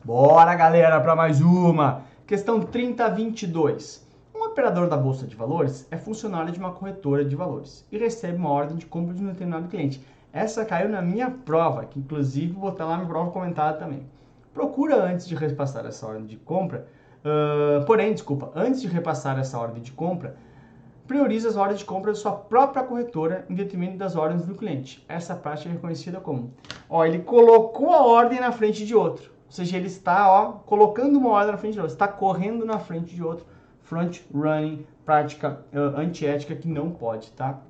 Bora, galera, para mais uma. Questão 3022. Um operador da Bolsa de Valores é funcionário de uma corretora de valores e recebe uma ordem de compra de um determinado cliente. Essa caiu na minha prova, que inclusive vou botar lá na minha prova comentada também. Procura antes de repassar essa ordem de compra, antes de repassar essa ordem de compra, prioriza as ordens de compra da sua própria corretora em detrimento das ordens do cliente. Essa prática é reconhecida como... ele colocou a ordem na frente de outro. Ou seja, ele está colocando uma ordem na frente de outro, está correndo na frente de outro. Front running, prática antiética que não pode, tá?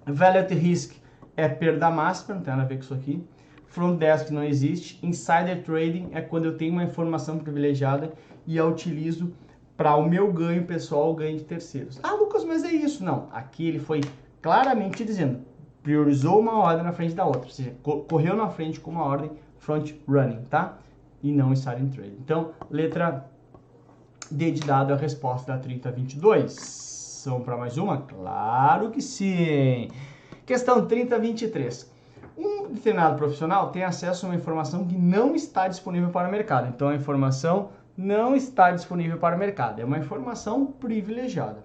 Value at risk é perda máxima, não tem nada a ver com isso aqui. Front desk não existe. Insider trading é quando eu tenho uma informação privilegiada e a utilizo para o meu ganho pessoal, o ganho de terceiros. Ah, Lucas, mas é isso. Não, aqui ele foi claramente dizendo, priorizou uma ordem na frente da outra, ou seja, correu na frente com uma ordem front running, tá? E não insider trading. Então, letra D de dado é a resposta da 3022. Vamos para mais uma? Claro que sim! Questão 3023. Um determinado profissional tem acesso a uma informação que não está disponível para o mercado. Então, a informação não está disponível para o mercado. É uma informação privilegiada.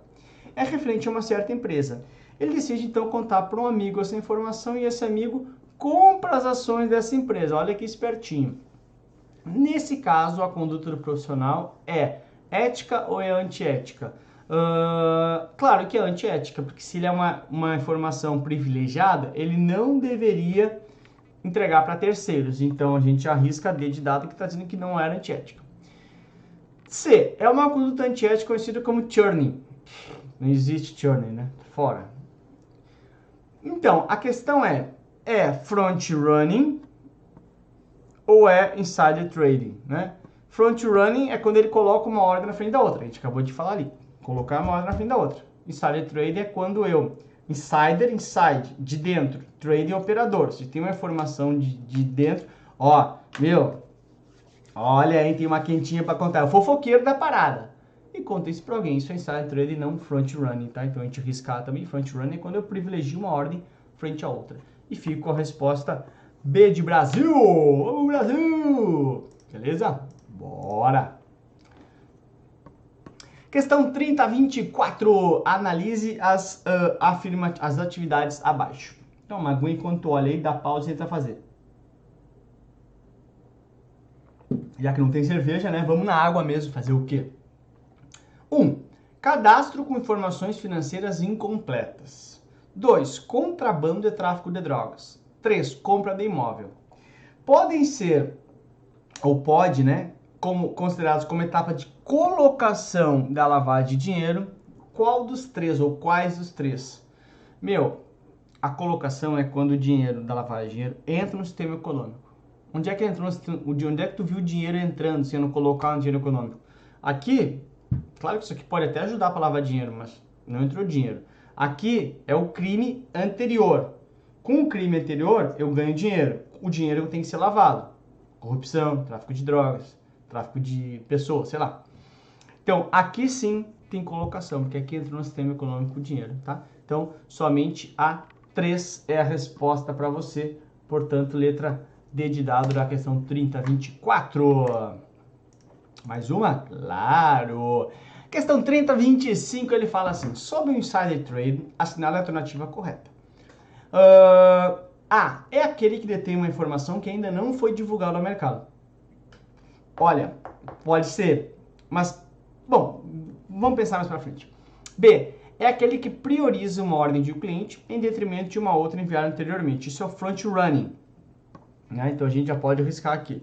É referente a uma certa empresa. Ele decide, então, contar para um amigo essa informação e esse amigo compra as ações dessa empresa. Olha que espertinho. Nesse caso, a conduta do profissional é ética ou é antiética? Claro que é antiética, porque se ele é uma informação privilegiada, ele não deveria entregar para terceiros. Então, a gente arrisca D de dado que está dizendo que não era antiética. C. É uma conduta antiética conhecida como churning. Não existe churning, né? Fora. Então, a questão é front running ou é insider trading, né? Front running é quando ele coloca uma ordem na frente da outra. A gente acabou de falar ali. Colocar uma ordem na frente da outra. Insider trading é quando inside, de dentro. Trading operador. Se tem uma informação de dentro, olha aí, tem uma quentinha para contar. É o fofoqueiro da parada. E conta isso para alguém. Isso é insider trading, não front running, tá? Então a gente riscar também. Front running é quando eu privilegio uma ordem frente a outra. E fico com a resposta B de Brasil. Vamos, Brasil! Beleza? Bora! Questão 3024. Analise as atividades abaixo. Então, uma aguinha enquanto olha aí, dá pausa e tenta fazer. Já que não tem cerveja, né? Vamos na água mesmo fazer o quê? 1. Cadastro com informações financeiras incompletas. 2. Contrabando e tráfico de drogas. 3. Compra de imóvel. Podem ser, ou pode, né? Considerados como etapa de colocação da lavagem de dinheiro. Qual dos três ou quais dos três? A colocação é quando o dinheiro da lavagem de dinheiro entra no sistema econômico. Onde é que tu viu o dinheiro entrando, sendo colocado no dinheiro econômico? Aqui, claro que isso aqui pode até ajudar para lavar dinheiro, mas não entrou dinheiro. Aqui é o crime anterior. Com o crime anterior, eu ganho dinheiro. O dinheiro tem que ser lavado. Corrupção, tráfico de drogas, tráfico de pessoas, sei lá. Então, aqui sim tem colocação, porque aqui entra no sistema econômico o dinheiro, tá? Então, somente a 3 é a resposta para você. Portanto, letra D de dado da questão 3024. Mais uma? Claro! Questão 3025, ele fala assim, sobre o insider trading, assinale a alternativa correta. É aquele que detém uma informação que ainda não foi divulgada ao mercado. Olha, pode ser, mas, bom, vamos pensar mais para frente. B, é aquele que prioriza uma ordem de um cliente em detrimento de uma outra enviada anteriormente. Isso é o front running, né? Então a gente já pode arriscar aqui.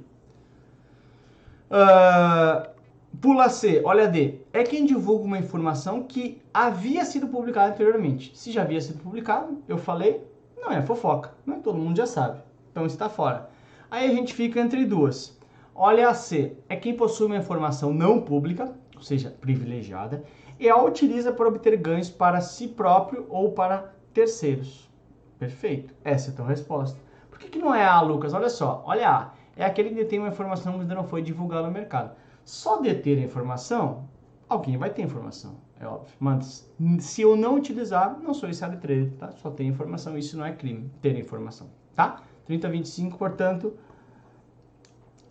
Pula C, olha D, é quem divulga uma informação que havia sido publicada anteriormente. Se já havia sido publicado, eu falei, não é fofoca, né? Todo mundo já sabe, então está fora. Aí a gente fica entre duas. Olha a C, é quem possui uma informação não pública, ou seja, privilegiada, e a utiliza para obter ganhos para si próprio ou para terceiros. Perfeito, essa é a tua resposta. Por que não é A, Lucas? Olha só, olha A, é aquele que detém uma informação que ainda não foi divulgada no mercado. Só deter a informação, alguém vai ter informação, é óbvio. Mas se eu não utilizar, não sou insider trader, tá? Só tem informação, isso não é crime, ter informação, tá? 30-25, portanto,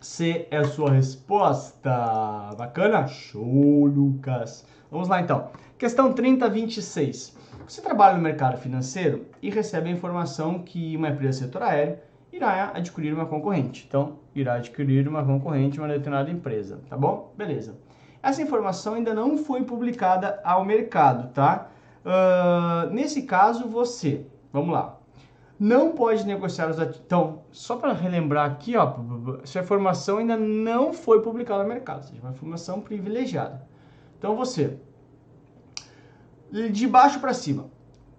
C é a sua resposta. Bacana? Show, Lucas. Vamos lá, então. Questão 30-26. Você trabalha no mercado financeiro e recebe a informação que uma empresa do setor aéreo irá adquirir uma concorrente. Então, irá adquirir uma concorrente de uma determinada empresa, tá bom? Beleza. Essa informação ainda não foi publicada ao mercado, tá? Nesse caso, você, vamos lá, não pode negociar os ativos. Então, só para relembrar aqui, ó, essa informação ainda não foi publicada no mercado, ou seja, uma informação privilegiada. Então, você, de baixo para cima,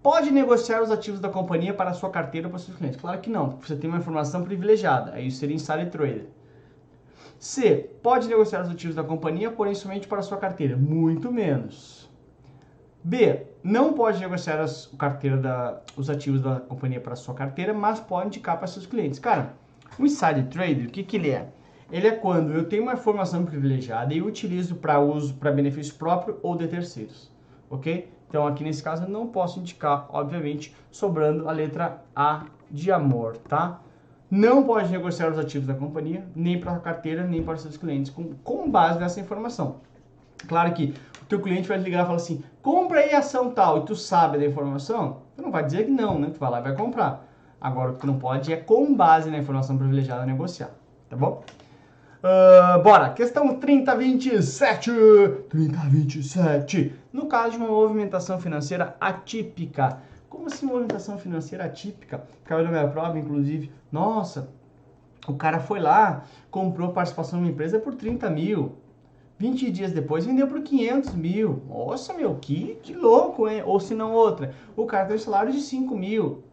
pode negociar os ativos da companhia para a sua carteira ou para os seus clientes? Claro que não, porque você tem uma informação privilegiada, aí seria insider trader. C, pode negociar os ativos da companhia, porém somente para a sua carteira? Muito menos. B, não pode negociar os ativos da companhia para a sua carteira, mas pode indicar para seus clientes. Cara, o insider trader, o que ele é? Ele é quando eu tenho uma informação privilegiada e utilizo para uso, para benefício próprio ou de terceiros, ok? Então, aqui nesse caso, eu não posso indicar, obviamente, sobrando a letra A de amor, tá? Não pode negociar os ativos da companhia, nem para a carteira, nem para os seus clientes, com base nessa informação. Claro que o teu cliente vai ligar e falar assim, compra aí a ação tal, e tu sabe da informação, tu não vai dizer que não, né? Tu vai lá e vai comprar. Agora, o que tu não pode é, com base na informação privilegiada, negociar, tá bom? Bora, questão 30-27. 30-27. No caso de uma movimentação financeira atípica. Como assim movimentação financeira atípica? Caiu na minha prova, inclusive. Nossa, o cara foi lá, comprou participação numa empresa por 30 mil. 20 dias depois vendeu por 500 mil. Nossa, meu, que louco, hein? Ou se não outra. O cara tem um salário de 5 mil.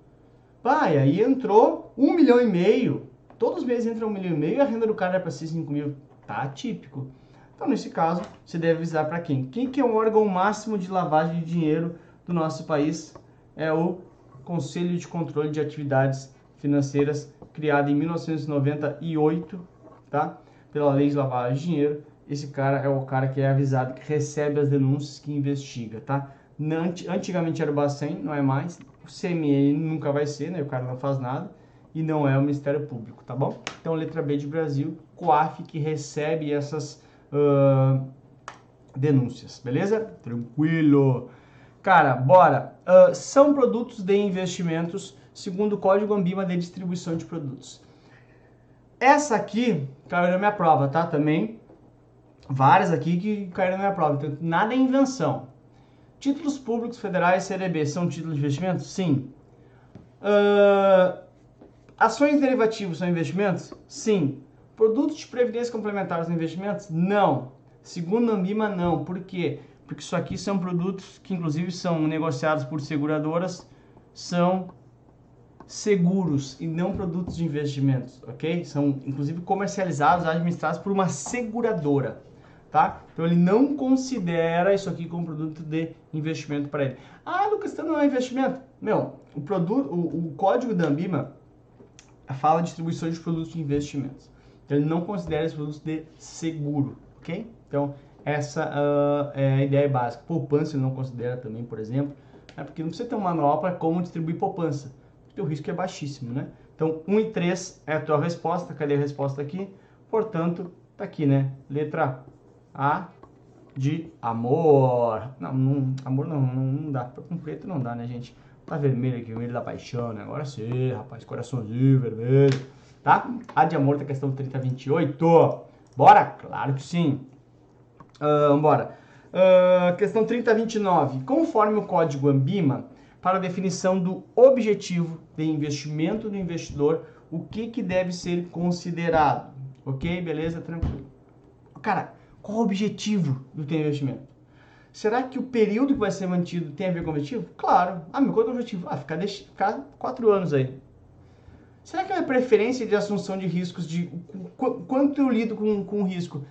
Vai, aí entrou 1,5 milhão. Todos os meses entra 1,5 milhão e a renda do cara é para ser 5 mil. Tá atípico. Então, nesse caso, você deve avisar para quem? Quem que é o órgão máximo de lavagem de dinheiro do nosso país? É o Conselho de Controle de Atividades Financeiras, criado em 1998, tá? Pela Lei de Lavagem de Dinheiro. Esse cara é o cara que é avisado, que recebe as denúncias, que investiga, tá? Antigamente era o Bacen, não é mais. O CMN nunca vai ser, né? O cara não faz nada. E não é o Ministério Público, tá bom? Então, letra B de Brasil, COAF, que recebe essas denúncias, beleza? Tranquilo. Cara, bora. São produtos de investimentos segundo o Código Anbima de Distribuição de Produtos. Essa aqui caiu na minha prova, tá? Também várias aqui que caíram na minha prova. Então, nada é invenção. Títulos públicos federais, CDB, são títulos de investimento? Sim. Ações derivativos são investimentos? Sim. Produtos de previdência complementares são investimentos? Não. Segundo a Anbima, não. Por quê? Porque isso aqui são produtos que, inclusive, são negociados por seguradoras, são seguros e não produtos de investimentos, ok? São, inclusive, comercializados, administrados por uma seguradora, tá? Então, ele não considera isso aqui como produto de investimento para ele. Ah, Lucas, então não é investimento? Meu, o código da Anbima fala de distribuição de produtos de investimentos. Então, ele não considera esses produtos de seguro, ok? Então, essa é a ideia básica. Poupança ele não considera também, por exemplo, porque não precisa ter um manual para como distribuir poupança. O risco é baixíssimo, né? Então, 1 e 3 é a tua resposta. Cadê a resposta aqui? Portanto, tá aqui, né? Letra A de amor. Não, amor não dá. Com preto não dá, né, gente? Tá vermelho aqui, vermelho da paixão, né? Agora sim, rapaz, coraçãozinho vermelho, tá? A de amor da questão 3028. Bora? Claro que sim. Bora. Questão 3029. Conforme o código ANBIMA, para a definição do objetivo de investimento do investidor, o que deve ser considerado? Ok? Beleza? Tranquilo. Cara, qual o objetivo do teu investimento? Será que o período que vai ser mantido tem a ver com o objetivo? Claro. Meu, qual é o objetivo? Ficar 4 anos aí. Será que a minha preferência de assunção de riscos, de quanto eu lido com risco,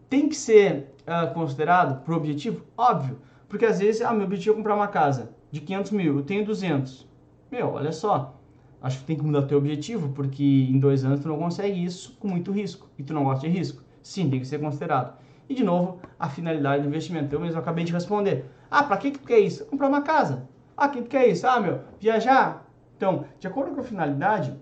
tem que ser considerado para o objetivo? Óbvio. Porque às vezes, meu objetivo é comprar uma casa de 500 mil, eu tenho 200. Meu, olha só. Acho que tem que mudar o teu objetivo, porque em 2 anos tu não consegue isso com muito risco. E tu não gosta de risco. Sim, tem que ser considerado. E, de novo, a finalidade do investimento. Eu mesmo acabei de responder. Para que tu quer isso? Comprar uma casa. O que tu quer isso? Viajar. Então, de acordo com a finalidade,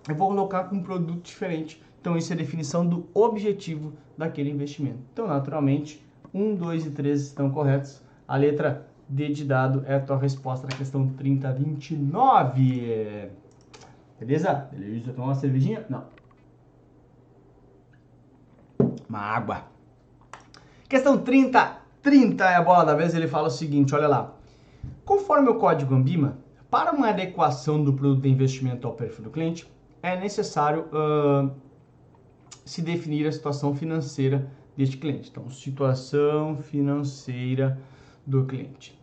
eu vou colocar com um produto diferente. Então, isso é a definição do objetivo daquele investimento. Então, naturalmente, 1, 2 e 3 estão corretos. A letra D de dado é a tua resposta na questão 3029. Beleza? Beleza. Tomar uma cervejinha? Não. Uma água. Questão 3030 é a bola da vez, ele fala o seguinte, olha lá. Conforme o código ANBIMA, para uma adequação do produto de investimento ao perfil do cliente, é necessário se definir a situação financeira deste cliente. Então, situação financeira do cliente.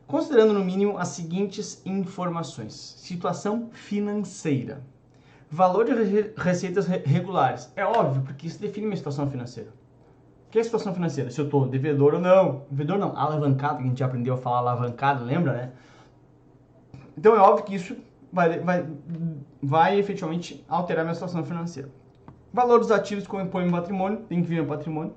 Considerando no mínimo as seguintes informações. Situação financeira. Valor de receitas regulares. É óbvio, porque isso define minha situação financeira. O que é a situação financeira? Se eu estou devedor ou não. Devedor não, alavancado, que a gente já aprendeu a falar alavancado, lembra, né? Então é óbvio que isso vai efetivamente alterar minha situação financeira. Valor dos ativos que compõem o patrimônio, tem que vir no patrimônio.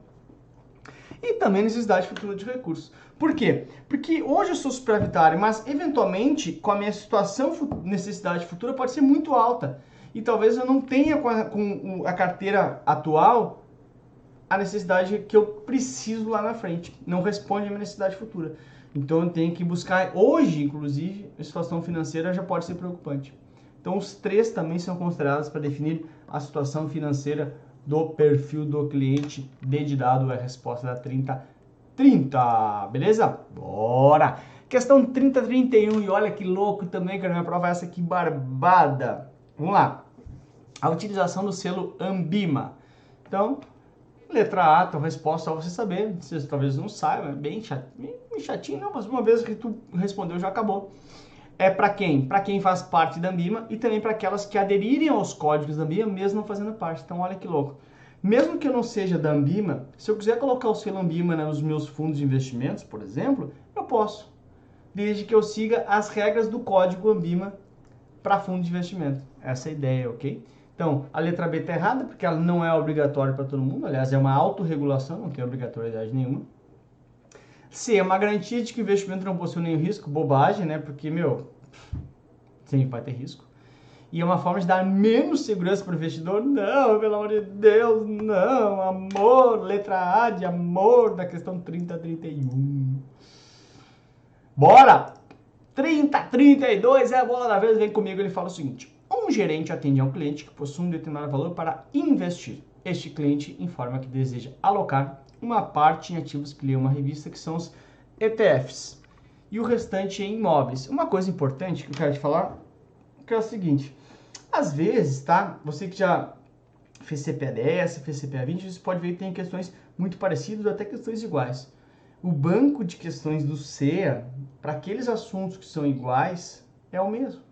E também necessidade futura de recursos. Por quê? Porque hoje eu sou superavitário, mas eventualmente com a minha situação necessidade futura pode ser muito alta. E talvez eu não tenha com a carteira atual a necessidade que eu preciso lá na frente. Não responde a minha necessidade futura. Então eu tenho que buscar, hoje inclusive, a situação financeira já pode ser preocupante. Então os 3 também são considerados para definir a situação financeira do perfil do cliente. D de dado é a resposta da 3030. Beleza? Bora! Questão 3031, e olha que louco também, que na minha prova é essa, que barbada. Vamos lá. A utilização do selo ANBIMA. Então, letra A, tua resposta, só você saber. Você talvez não saiba, é bem chatinho, não, mas uma vez que tu respondeu já acabou. É para quem? Para quem faz parte da ANBIMA e também para aquelas que aderirem aos códigos da ANBIMA, mesmo não fazendo parte. Então, olha que louco. Mesmo que eu não seja da ANBIMA, se eu quiser colocar o selo ANBIMA nos meus fundos de investimentos, por exemplo, eu posso. Desde que eu siga as regras do código ANBIMA para fundo de investimento. Essa é a ideia, ok? Então, a letra B está errada, porque ela não é obrigatória para todo mundo. Aliás, é uma autorregulação, não tem obrigatoriedade nenhuma. C, é uma garantia de que o investimento não possui nenhum risco. Bobagem, né? Porque, sempre vai ter risco. E é uma forma de dar menos segurança para o investidor. Não, pelo amor de Deus, não. Amor, letra A de amor, da questão 3031. Bora! 3032 é a bola da vez. Vem comigo, ele fala o seguinte. Um gerente atende a um cliente que possui um determinado valor para investir. Este cliente informa que deseja alocar uma parte em ativos que lê uma revista, que são os ETFs, e o restante em imóveis. Uma coisa importante que eu quero te falar, que é o seguinte, às vezes, tá? Você que já fez CPA 10, fez CPA 20, você pode ver que tem questões muito parecidas, até questões iguais. O banco de questões do CEA, para aqueles assuntos que são iguais, é o mesmo.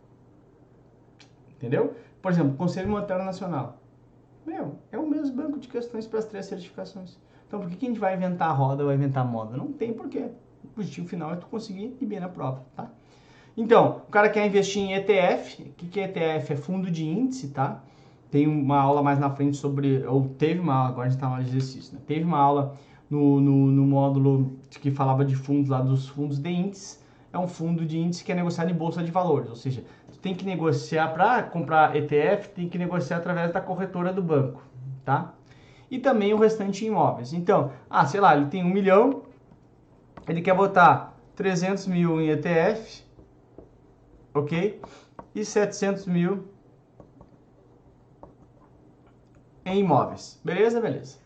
Entendeu? Por exemplo, Conselho Monetário Nacional. É o mesmo banco de questões para as 3 certificações. Então, por que a gente vai inventar a roda ou vai inventar a moda? Não tem porquê. O objetivo final é tu conseguir ir bem na prova, tá? Então, o cara quer investir em ETF. O que é ETF? É fundo de índice, tá? Tem uma aula mais na frente sobre... Ou teve uma aula, agora a gente está na aula de exercício, né? Teve uma aula no módulo que falava de fundos lá, dos fundos de índice. É um fundo de índice que é negociado em bolsa de valores, ou seja, tu tem que negociar para comprar ETF, tem que negociar através da corretora do banco, tá? E também o restante em imóveis. Então, sei lá, ele tem 1 milhão, ele quer botar 300 mil em ETF ok? E 700 mil em imóveis. Beleza? Beleza.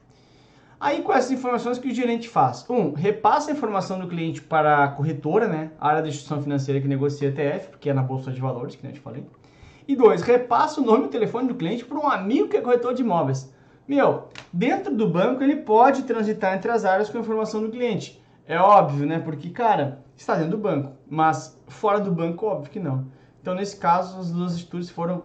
Aí, com essas informações, que o gerente faz? Repassa a informação do cliente para a corretora, né? A área da instituição financeira que negocia ETF, porque é na Bolsa de Valores, que eu te falei. E 2, repassa o nome e o telefone do cliente para um amigo que é corretor de imóveis. Dentro do banco, ele pode transitar entre as áreas com a informação do cliente. É óbvio, né? Porque, cara, está dentro do banco. Mas fora do banco, óbvio que não. Então, nesse caso, as duas atitudes foram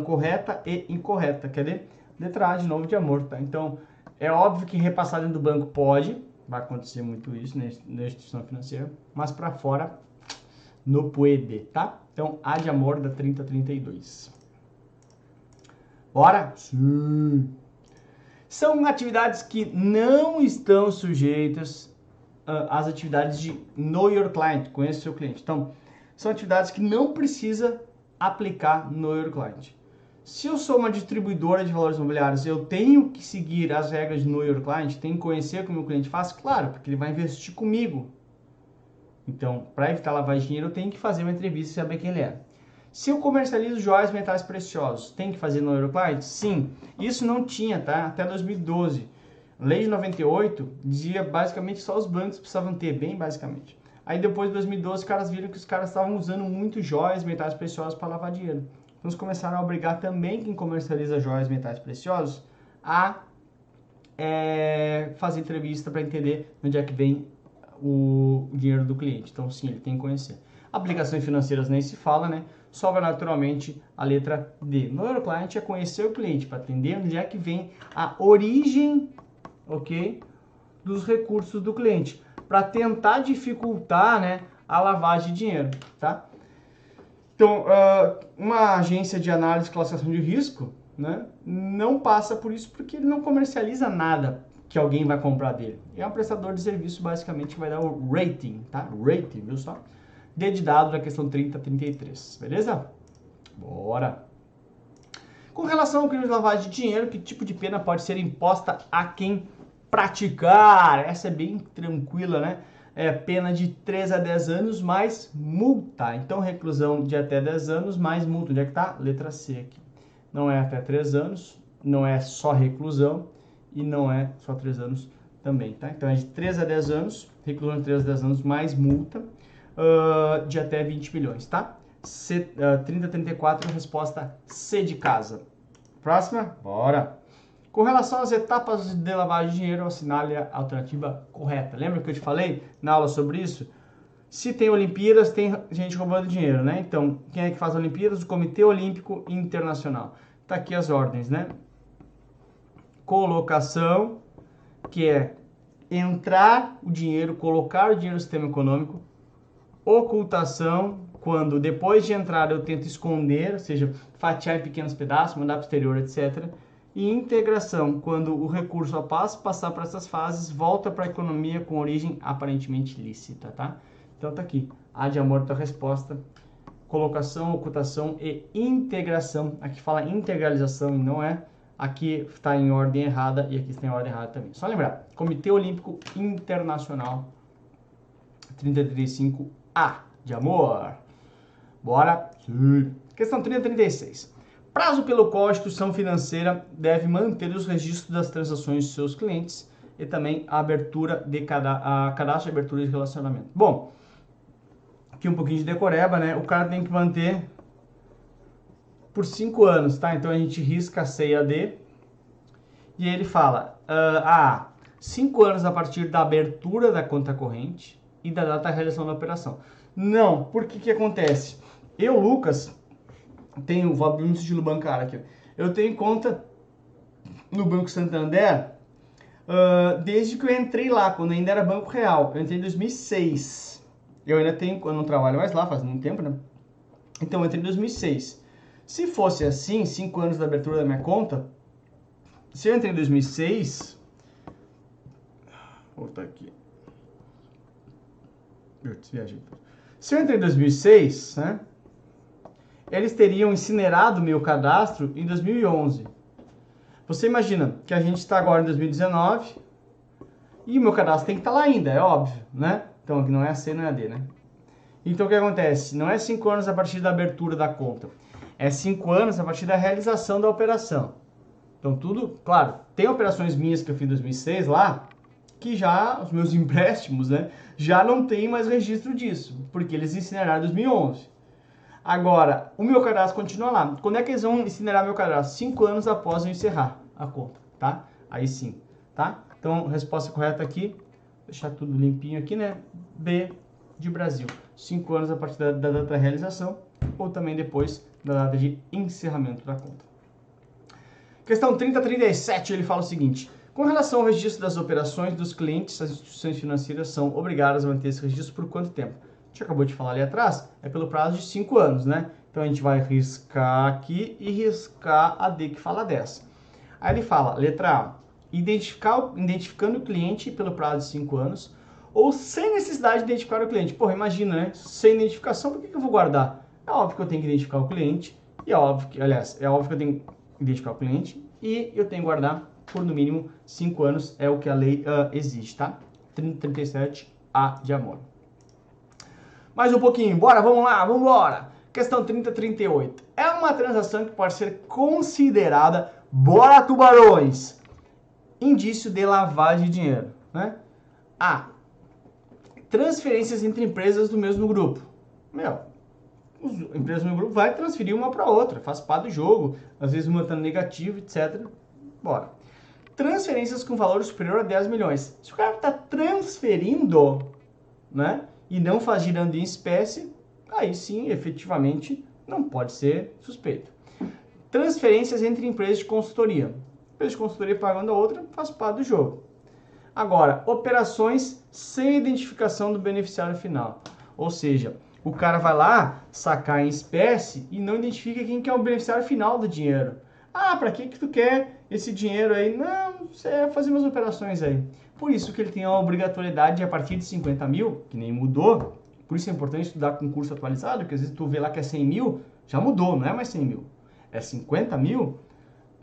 correta e incorreta. Cadê? Letra A, de novo, de amor, tá? Então, é óbvio que repassar dentro do banco pode, vai acontecer muito isso na instituição financeira, mas para fora, no puede, tá? Então, A de amor da 3032. Bora? Sim. São atividades que não estão sujeitas às atividades de Know Your Client, conheça o seu cliente. Então, são atividades que não precisa aplicar Know Your Client. Se eu sou uma distribuidora de valores imobiliários, eu tenho que seguir as regras de Know Your Client, tenho que conhecer o que o meu cliente faz? Claro, porque ele vai investir comigo. Então, para evitar lavagem de dinheiro, eu tenho que fazer uma entrevista e saber quem ele é. Se eu comercializo joias metais preciosos, tem que fazer Know Your Client? Sim. Isso não tinha, tá? Até 2012. A lei de 98 dizia basicamente só os bancos precisavam ter, bem basicamente. Aí depois de 2012, os caras viram que os caras estavam usando muito joias metais preciosos para lavar dinheiro. Então, eles começaram a obrigar também quem comercializa joias metais preciosos a fazer entrevista para entender onde é que vem o dinheiro do cliente. Então, sim, ele tem que conhecer. Aplicações financeiras nem se fala, né? Sobra naturalmente a letra D. Know Your Client é conhecer o cliente para entender onde é que vem a origem, ok, dos recursos do cliente, para tentar dificultar, né, a lavagem de dinheiro, tá? Então, uma agência de análise e classificação de risco, né, não passa por isso porque ele não comercializa nada que alguém vai comprar dele. É um prestador de serviço, basicamente, que vai dar o rating, tá? Rating, viu só? D de dado da questão 3033, beleza? Bora! Com relação ao crime de lavagem de dinheiro, que tipo de pena pode ser imposta a quem praticar? Essa é bem tranquila, né? É pena de 3 a 10 anos mais multa. Então, reclusão de até 10 anos mais multa. Onde é que tá? Letra C aqui. Não é até 3 anos, não é só reclusão e não é só 3 anos também, tá? Então, é de 3 a 10 anos, reclusão de 3 a 10 anos mais multa de até 20 milhões, tá? 3034, resposta C de casa. Próxima? Bora! Com relação às etapas de lavagem de dinheiro, assinale a alternativa correta. Lembra que eu te falei na aula sobre isso? Se tem Olimpíadas, tem gente roubando dinheiro, né? Então, quem é que faz Olimpíadas? O Comitê Olímpico Internacional. Tá aqui as ordens, né? Colocação, que é entrar o dinheiro, colocar o dinheiro no sistema econômico. Ocultação, quando depois de entrar eu tento esconder, ou seja, fatiar em pequenos pedaços, mandar para o exterior, etc. E integração, quando o recurso, após passar por essas fases, volta para a economia com origem aparentemente lícita, tá? Então tá aqui, A de amor da resposta, colocação, ocultação e integração. Aqui fala integralização e não é. Aqui está em ordem errada e aqui está em ordem errada também. Só lembrar, Comitê Olímpico Internacional, 3035A de amor. Bora? Sim. Questão 3036. Prazo pelo qual a instituição financeira deve manter os registros das transações de seus clientes e também a abertura de cadastro de abertura de relacionamento. Bom, aqui um pouquinho de decoreba, né? O cara tem que manter por 5 anos, tá? Então a gente risca C e a D e ele fala 5 anos a partir da abertura da conta corrente e da data da realização da operação. Não, porque que acontece? Eu, Lucas, vou abrir um sigilo bancário aqui. Eu tenho conta no Banco Santander desde que eu entrei lá, quando ainda era Banco Real. Eu entrei em 2006. Eu não trabalho mais lá, faz muito tempo, né? Então, eu entrei em 2006. Se fosse assim, 5 anos da abertura da minha conta, se eu entrei em 2006... Vou voltar aqui. Se eu entrei em 2006, né? Eles teriam incinerado meu cadastro em 2011. Você imagina que a gente está agora em 2019 e o meu cadastro tem que estar lá ainda, é óbvio, né? Então aqui não é a C, não é a D, né? Então o que acontece? Não é 5 anos a partir da abertura da conta, é 5 anos a partir da realização da operação. Então tudo, claro, tem operações minhas que eu fiz em 2006 lá, que já, os meus empréstimos, né, já não tem mais registro disso, porque eles incineraram em 2011. Agora, o meu cadastro continua lá. Quando é que eles vão incinerar meu cadastro? 5 anos após eu encerrar a conta, tá? Aí sim, tá? Então, resposta correta aqui, deixar tudo limpinho aqui, né? B de Brasil. 5 anos a partir da data da realização ou também depois da data de encerramento da conta. Questão 3037, ele fala o seguinte: com relação ao registro das operações dos clientes, as instituições financeiras são obrigadas a manter esse registro por quanto tempo? A gente acabou de falar ali atrás, é pelo prazo de 5 anos, né? Então a gente vai riscar aqui e riscar a D que fala dessa. Aí ele fala, letra A, identificando o cliente pelo prazo de 5 anos, ou sem necessidade de identificar o cliente. Porra, imagina, né? Sem identificação, por que eu vou guardar? É óbvio que eu tenho que identificar o cliente, e é óbvio que, aliás, é óbvio que eu tenho que identificar o cliente, e eu tenho que guardar por no mínimo 5 anos, é o que a lei exige, tá? 3037A de amor. Mais um pouquinho, bora, vamos lá, vamos embora. Questão 3038. É uma transação que pode ser considerada, bora tubarões, indício de lavagem de dinheiro, né? A. Transferências entre empresas do mesmo grupo. Meu, as empresas do mesmo grupo vai transferir uma para outra, faz parte do jogo, às vezes uma está negativo, etc. Bora. Transferências com valor superior a 10 milhões. Se o cara está transferindo, né, e não faz girando em espécie, aí sim, efetivamente, não pode ser suspeito. Transferências entre empresas de consultoria. Empresa de consultoria pagando a outra, faz parte do jogo. Agora, operações sem identificação do beneficiário final. Ou seja, o cara vai lá sacar em espécie e não identifica quem que é o beneficiário final do dinheiro. Ah, para que tu quer esse dinheiro aí? Não, você vai fazer umas operações aí. Por isso que ele tem a obrigatoriedade de, a partir de 50 mil, que nem mudou, por isso é importante estudar com curso atualizado, porque às vezes tu vê lá que é 100 mil, já mudou, não é mais 100 mil. É 50 mil,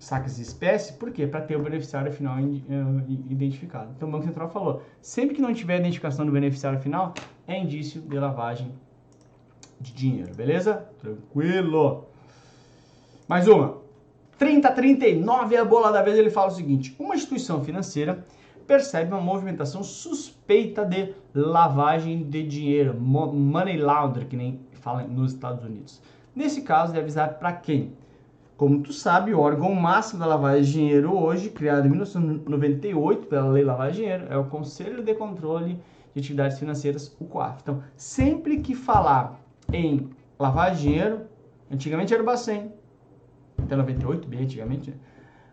saques de espécie, por quê? Para ter o beneficiário final identificado. Então o Banco Central falou, sempre que não tiver identificação do beneficiário final, é indício de lavagem de dinheiro, beleza? Tranquilo. Mais uma. 3039 é a bola da vez, ele fala o seguinte: uma instituição financeira percebe uma movimentação suspeita de lavagem de dinheiro, money laundering, que nem fala nos Estados Unidos. Nesse caso, deve avisar para quem? Como tu sabe, o órgão máximo da lavagem de dinheiro hoje, criado em 1998 pela Lei Lavagem de Dinheiro, é o Conselho de Controle de Atividades Financeiras, o COAF. Então, sempre que falar em lavagem de dinheiro, antigamente era o Bacen, até 98, bem antigamente, né?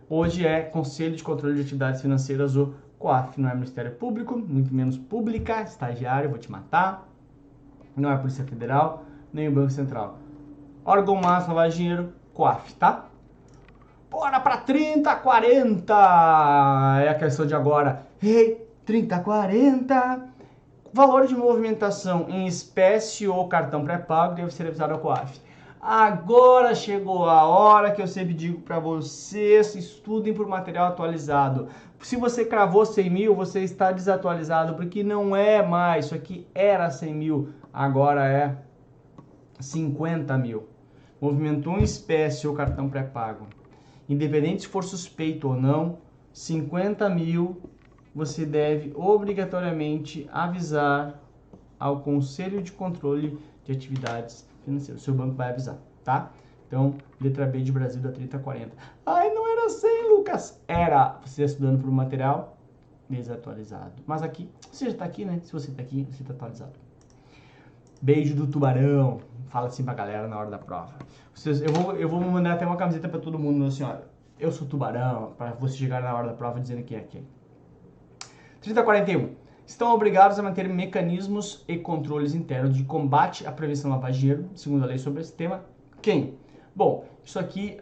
Hoje é Conselho de Controle de Atividades Financeiras, o COAF. Não é Ministério Público, muito menos pública, estagiário, vou te matar. Não é a Polícia Federal, nem o Banco Central. Órgão máximo, lavagem de dinheiro, COAF, tá? Bora pra 3040! É a questão de agora. Ei, 3040! Valor de movimentação em espécie ou cartão pré-pago deve ser avisado ao COAF. Agora chegou a hora que eu sempre digo para vocês, estudem por material atualizado. Se você cravou 100 mil, você está desatualizado, porque não é mais. Isso aqui era 100 mil, agora é 50 mil. Movimentou em espécie ou cartão pré-pago. Independente se for suspeito ou não, 50 mil você deve obrigatoriamente avisar ao Conselho de Controle de Atividades Financeiras. O seu banco vai avisar, tá? Então, letra B de Brasil da 3040. Ai, não era 100, Lucas. Era. Você está estudando por um material desatualizado. Mas aqui, você já está aqui, né? Se você está aqui, você está atualizado. Beijo do tubarão. Fala assim pra galera na hora da prova. Eu vou mandar até uma camiseta para todo mundo, assim, ó. Eu sou tubarão, para você chegar na hora da prova dizendo quem é quem. 3041. Estão obrigados a manter mecanismos e controles internos de combate à prevenção da lavagem de dinheiro, segundo a lei sobre esse tema. Quem? Bom, isso aqui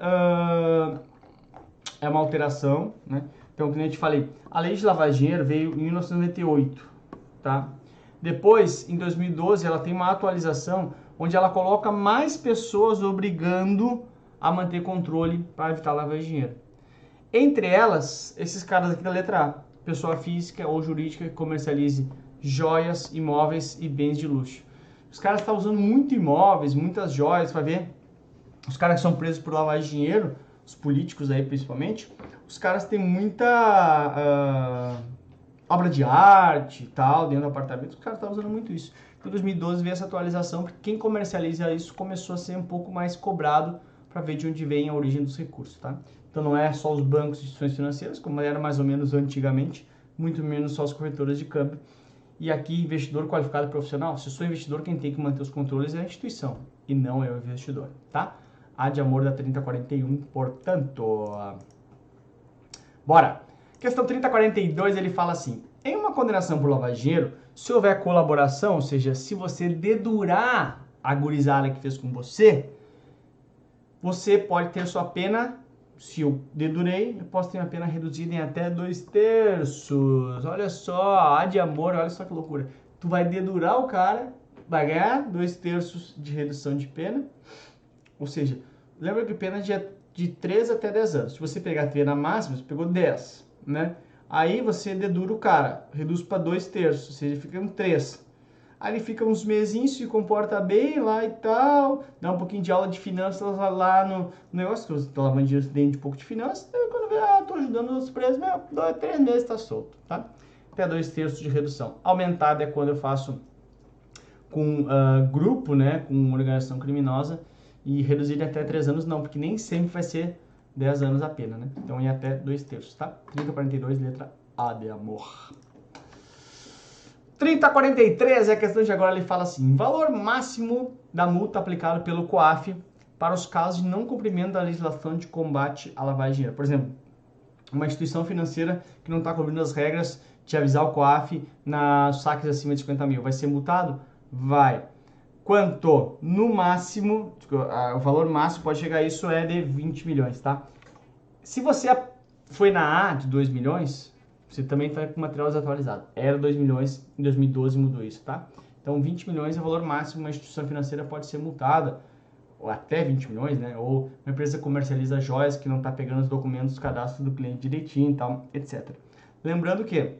é uma alteração, né? Então, como eu te falei, a lei de lavagem de dinheiro veio em 1998, tá? Depois, em 2012, ela tem uma atualização onde ela coloca mais pessoas obrigando a manter controle para evitar a lavagem de dinheiro. Entre elas, esses caras aqui da letra A. Pessoa física ou jurídica que comercialize joias, imóveis e bens de luxo. Os caras estão usando muito imóveis, muitas joias, vai ver. Os caras que são presos por lavagem de dinheiro, os políticos aí principalmente, os caras têm muita obra de arte e tal, dentro do apartamento, os caras estão usando muito isso. Então, em 2012 veio essa atualização, porque quem comercializa isso começou a ser um pouco mais cobrado para ver de onde vem a origem dos recursos, tá? Então, não é só os bancos e instituições financeiras, como era mais ou menos antigamente, muito menos só as corretoras de câmbio. E aqui, investidor qualificado profissional, se eu sou investidor, quem tem que manter os controles é a instituição, e não é o investidor, tá? A de amor da 3041, portanto. Bora! Questão 3042, ele fala assim: em uma condenação por lavagem de dinheiro, se houver colaboração, ou seja, se você dedurar a gurizada que fez com você, você pode ter sua pena, se eu dedurei, eu posso ter a pena reduzida em até 2/3. Olha só, a de amor, olha só que loucura. Tu vai dedurar o cara, vai ganhar 2/3 de redução de pena, ou seja, lembra que pena de 3 até 10 anos. Se você pegar a pena máxima, você pegou 10, né? Aí você dedura o cara, reduz para 2/3, ou seja, fica 3. Aí ele fica uns mesinhos, se comporta bem lá e tal, dá um pouquinho de aula de finanças lá no negócio, que você tá lavando dinheiro dentro de um pouco de finanças, aí quando vê, tô ajudando os presos, 3 meses tá solto, tá? Até 2/3 de redução. Aumentada é quando eu faço com grupo, né, com organização criminosa, e reduzir até 3 anos não, porque nem sempre vai ser 10 anos a pena, né? Então, em até 2/3, tá? 3042, letra A de amor. 3043 é a questão de agora, ele fala assim: valor máximo da multa aplicada pelo COAF para os casos de não cumprimento da legislação de combate à lavagem de dinheiro. Por exemplo, uma instituição financeira que não está cumprindo as regras de avisar o COAF nas saques acima de 50 mil. Vai ser multado? Vai. Quanto? No máximo, o valor máximo pode chegar a isso é de 20 milhões, tá? Se você foi na A de 2 milhões, você também está com material desatualizado. Era 2 milhões, em 2012 mudou isso, tá? Então, 20 milhões é o valor máximo, uma instituição financeira pode ser multada, ou até 20 milhões, né? Ou uma empresa comercializa joias que não está pegando os documentos, os cadastros do cliente direitinho e tal, etc. Lembrando que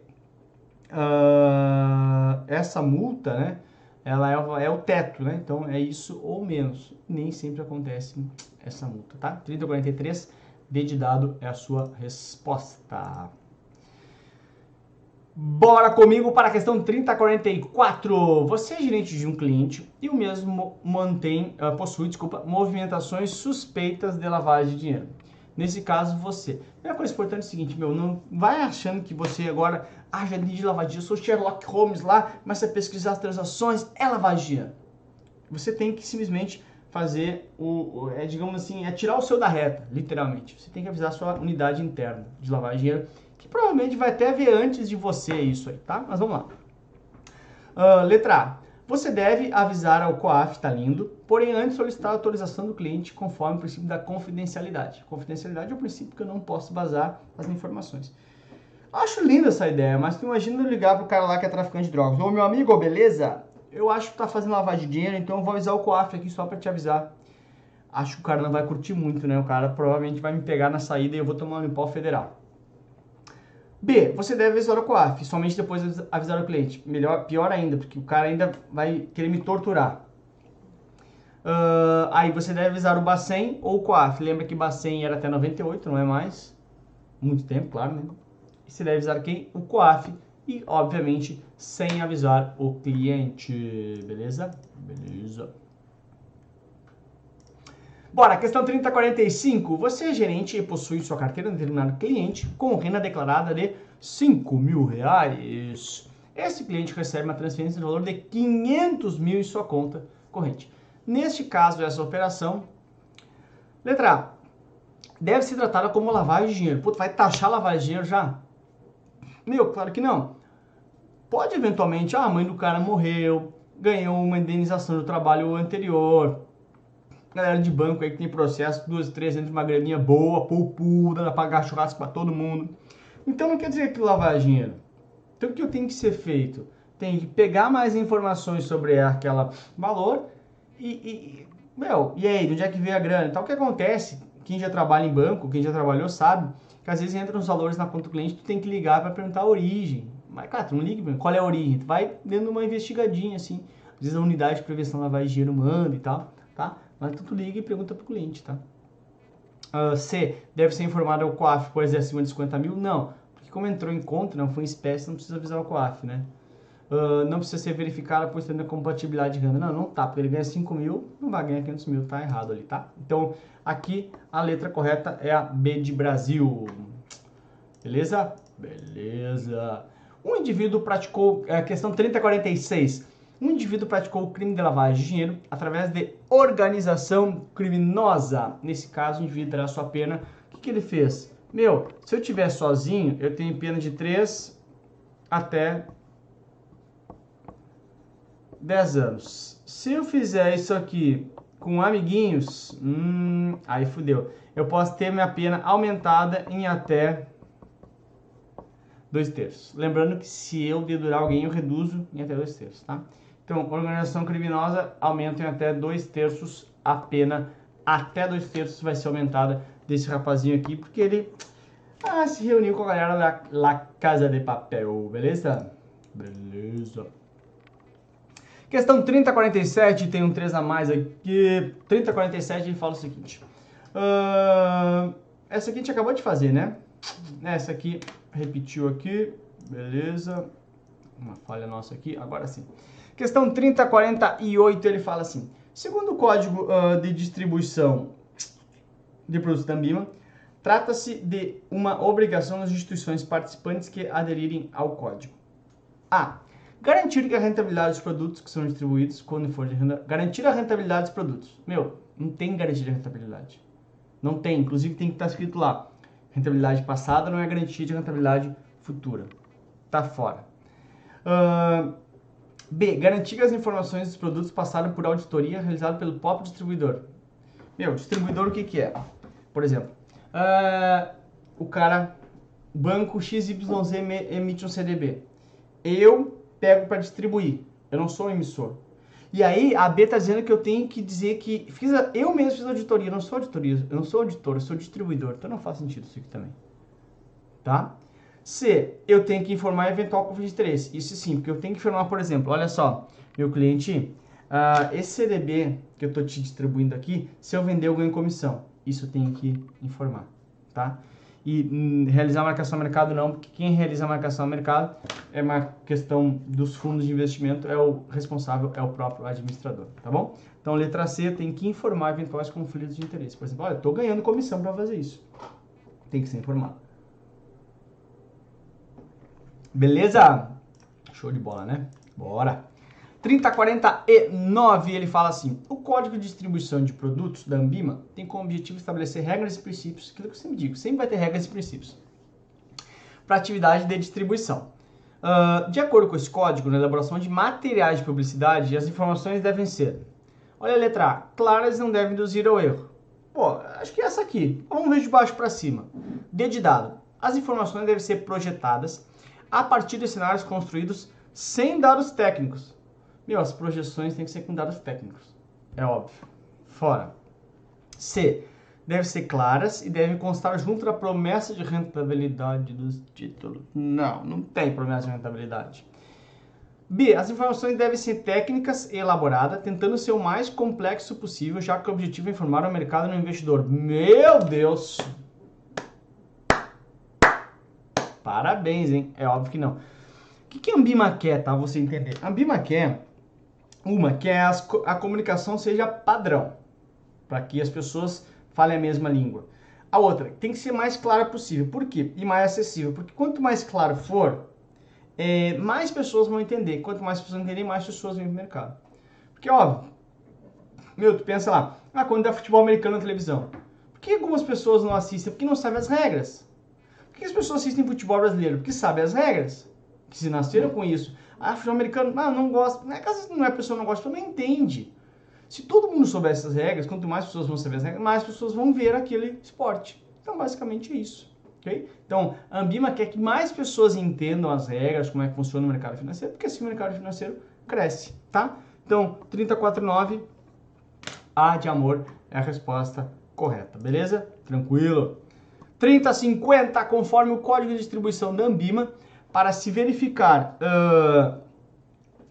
essa multa, né? Ela é o teto, né? Então, é isso ou menos. Nem sempre acontece essa multa, tá? 3043, D de dado é a sua resposta. Bora comigo para a questão 3044. Você é gerente de um cliente e o mesmo possui movimentações suspeitas de lavagem de dinheiro. Nesse caso, você. Uma coisa importante é o seguinte, não vai achando que você agora, gerente de lavagem de dinheiro, sou Sherlock Holmes lá, mas você pesquisar as transações, é lavagem de dinheiro. Você tem que simplesmente fazer digamos assim, tirar o seu da reta, literalmente. Você tem que avisar a sua unidade interna de lavagem de dinheiro, que provavelmente vai até ver antes de você isso aí, tá? Mas vamos lá. Letra A. Você deve avisar ao COAF, tá lindo, porém antes solicitar a autorização do cliente conforme o princípio da confidencialidade. Confidencialidade é o princípio que eu não posso vazar as informações. Acho linda essa ideia, mas tu imagina eu ligar pro cara lá que é traficante de drogas. Ô, meu amigo, beleza? Eu acho que tá fazendo lavagem de dinheiro, então eu vou avisar o COAF aqui só pra te avisar. Acho que o cara não vai curtir muito, né? O cara provavelmente vai me pegar na saída e eu vou tomar um pau federal. B, você deve avisar o COAF, somente depois de avisar o cliente. Pior ainda, porque o cara ainda vai querer me torturar. Aí você deve avisar o Bacen ou o COAF. Lembra que Bacen era até 98, não é mais. Muito tempo, claro, né? E você deve avisar quem? O COAF. E, obviamente, sem avisar o cliente. Beleza? Beleza. Bora, questão 3045. Você é gerente e possui sua carteira de determinado cliente com renda declarada de 5 mil reais. Esse cliente recebe uma transferência de valor de 500 mil em sua conta corrente. Neste caso, essa operação, letra A, deve ser tratada como lavagem de dinheiro. Putz, vai taxar lavagem de dinheiro já? Claro que não. Pode eventualmente, a mãe do cara morreu, ganhou uma indenização do trabalho anterior. Galera de banco aí que tem processo, 2, 3, entre uma graninha boa, poupuda, dá pra pagar churrasco pra todo mundo. Então não quer dizer que lavar dinheiro. Então o que eu tenho que ser feito? Tem que pegar mais informações sobre aquela valor e aí, de onde é que veio a grana? Então o que acontece? Quem já trabalha em banco, quem já trabalhou sabe que às vezes entra uns valores na conta do cliente, tu tem que ligar para perguntar a origem. Mas, cara, tu não liga, qual é a origem? Tu vai dando uma investigadinha, assim. Às vezes a unidade de prevenção da lavagem de dinheiro manda e tal, tá? Mas tu liga e pergunta pro cliente, tá? C, deve ser informado ao COAF, por exemplo, acima de 50 mil? Não, porque como entrou em conta, não foi em espécie, não precisa avisar o COAF, né? Não precisa ser verificada por ter compatibilidade de renda. Não tá, porque ele ganha 5 mil, não vai ganhar 500 mil, tá errado ali, tá? Então, aqui a letra correta é a B de Brasil. Beleza? Beleza. Um indivíduo praticou, questão 3046, um indivíduo praticou o crime de lavagem de dinheiro através de organização criminosa. Nesse caso, o indivíduo terá sua pena. O que ele fez? Meu, se eu estiver sozinho, eu tenho pena de 3 até 10 anos. Se eu fizer isso aqui com amiguinhos, aí fudeu. Eu posso ter minha pena aumentada em até 2/3. Lembrando que se eu dedurar alguém, eu reduzo em até 2/3, tá? Então, organização criminosa aumenta em até 2/3 a pena. Até 2/3 vai ser aumentada desse rapazinho aqui, porque ele se reuniu com a galera da La Casa de Papel, beleza? Beleza. Questão 3047, tem um 3 a mais aqui. 3047, ele fala o seguinte. Essa aqui a gente acabou de fazer, né? Essa aqui repetiu aqui. Beleza. Uma falha nossa aqui, agora sim. Questão 3048, ele fala assim. Segundo o Código de Distribuição de Produtos da Ambima, trata-se de uma obrigação das instituições participantes que aderirem ao código. A. Garantir que a rentabilidade dos produtos que são distribuídos, quando for de renda, garantir a rentabilidade dos produtos. Meu, não tem garantia de rentabilidade. Não tem, inclusive tem que estar escrito lá. Rentabilidade passada não é garantia de rentabilidade futura. Tá fora. B. Garantir que as informações dos produtos passaram por auditoria realizada pelo próprio distribuidor. Meu, distribuidor o que que é? Por exemplo, o cara, banco XYZ emite um CDB. Eu pego para distribuir. Eu não sou emissor. E aí a B está dizendo que eu tenho que dizer que eu mesmo fiz auditoria. Eu não sou auditoria, eu não sou auditor, eu sou distribuidor. Então não faz sentido isso aqui também. Tá? C, eu tenho que informar eventual conflito de interesse. Isso sim, porque eu tenho que informar, por exemplo, olha só, meu cliente, esse CDB que eu estou te distribuindo aqui, se eu vender eu ganho comissão. Isso eu tenho que informar, tá? E realizar a marcação a mercado não, porque quem realiza a marcação a mercado é uma questão dos fundos de investimento, é o responsável, é o próprio administrador, tá bom? Então, letra C, tem que informar eventuais conflitos de interesse. Por exemplo, olha, estou ganhando comissão para fazer isso. Tem que ser informado. Beleza? Show de bola, né? Bora! 3049, ele fala assim, o Código de Distribuição de Produtos da Ambima tem como objetivo estabelecer regras e princípios, aquilo que eu sempre digo, sempre vai ter regras e princípios, para atividade de distribuição. De acordo com esse código, na elaboração de materiais de publicidade, as informações devem ser, olha a letra A, claras e não devem induzir ao erro. Pô, acho que é essa aqui, vamos ver de baixo para cima. D de dado, as informações devem ser projetadas a partir de cenários construídos sem dados técnicos. Meu, as projeções têm que ser com dados técnicos. É óbvio. Fora. C. Devem ser claras e devem constar junto da promessa de rentabilidade dos títulos. Não, não tem promessa de rentabilidade. B. As informações devem ser técnicas e elaboradas, tentando ser o mais complexo possível, já que o objetivo é informar o mercado e o investidor. Meu Deus! Parabéns, hein? É óbvio que não. O que a Ambima quer, tá? Você entender. A Ambima quer... Uma, que é a comunicação seja padrão, para que as pessoas falem a mesma língua. A outra, tem que ser mais clara possível. Por quê? E mais acessível. Porque quanto mais claro for, mais pessoas vão entender. Quanto mais pessoas entenderem, mais pessoas vêm pro mercado. Porque, óbvio, meu, tu pensa lá, quando dá futebol americano na televisão, por que algumas pessoas não assistem? Porque não sabem as regras. Por que as pessoas assistem futebol brasileiro? Porque sabem as regras. Que se nasceram com isso. Futebol americano, não gosta. Não é que às vezes não é a pessoa não gosta, também entende. Se todo mundo soubesse essas regras, quanto mais pessoas vão saber as regras, mais pessoas vão ver aquele esporte. Então, basicamente é isso. Okay? Então, a Ambima quer que mais pessoas entendam as regras, como é que funciona o mercado financeiro, porque assim o mercado financeiro cresce, tá? Então, 3049, A de amor é a resposta correta, beleza? Tranquilo. 3050, conforme o código de distribuição da Ambima, para se verificar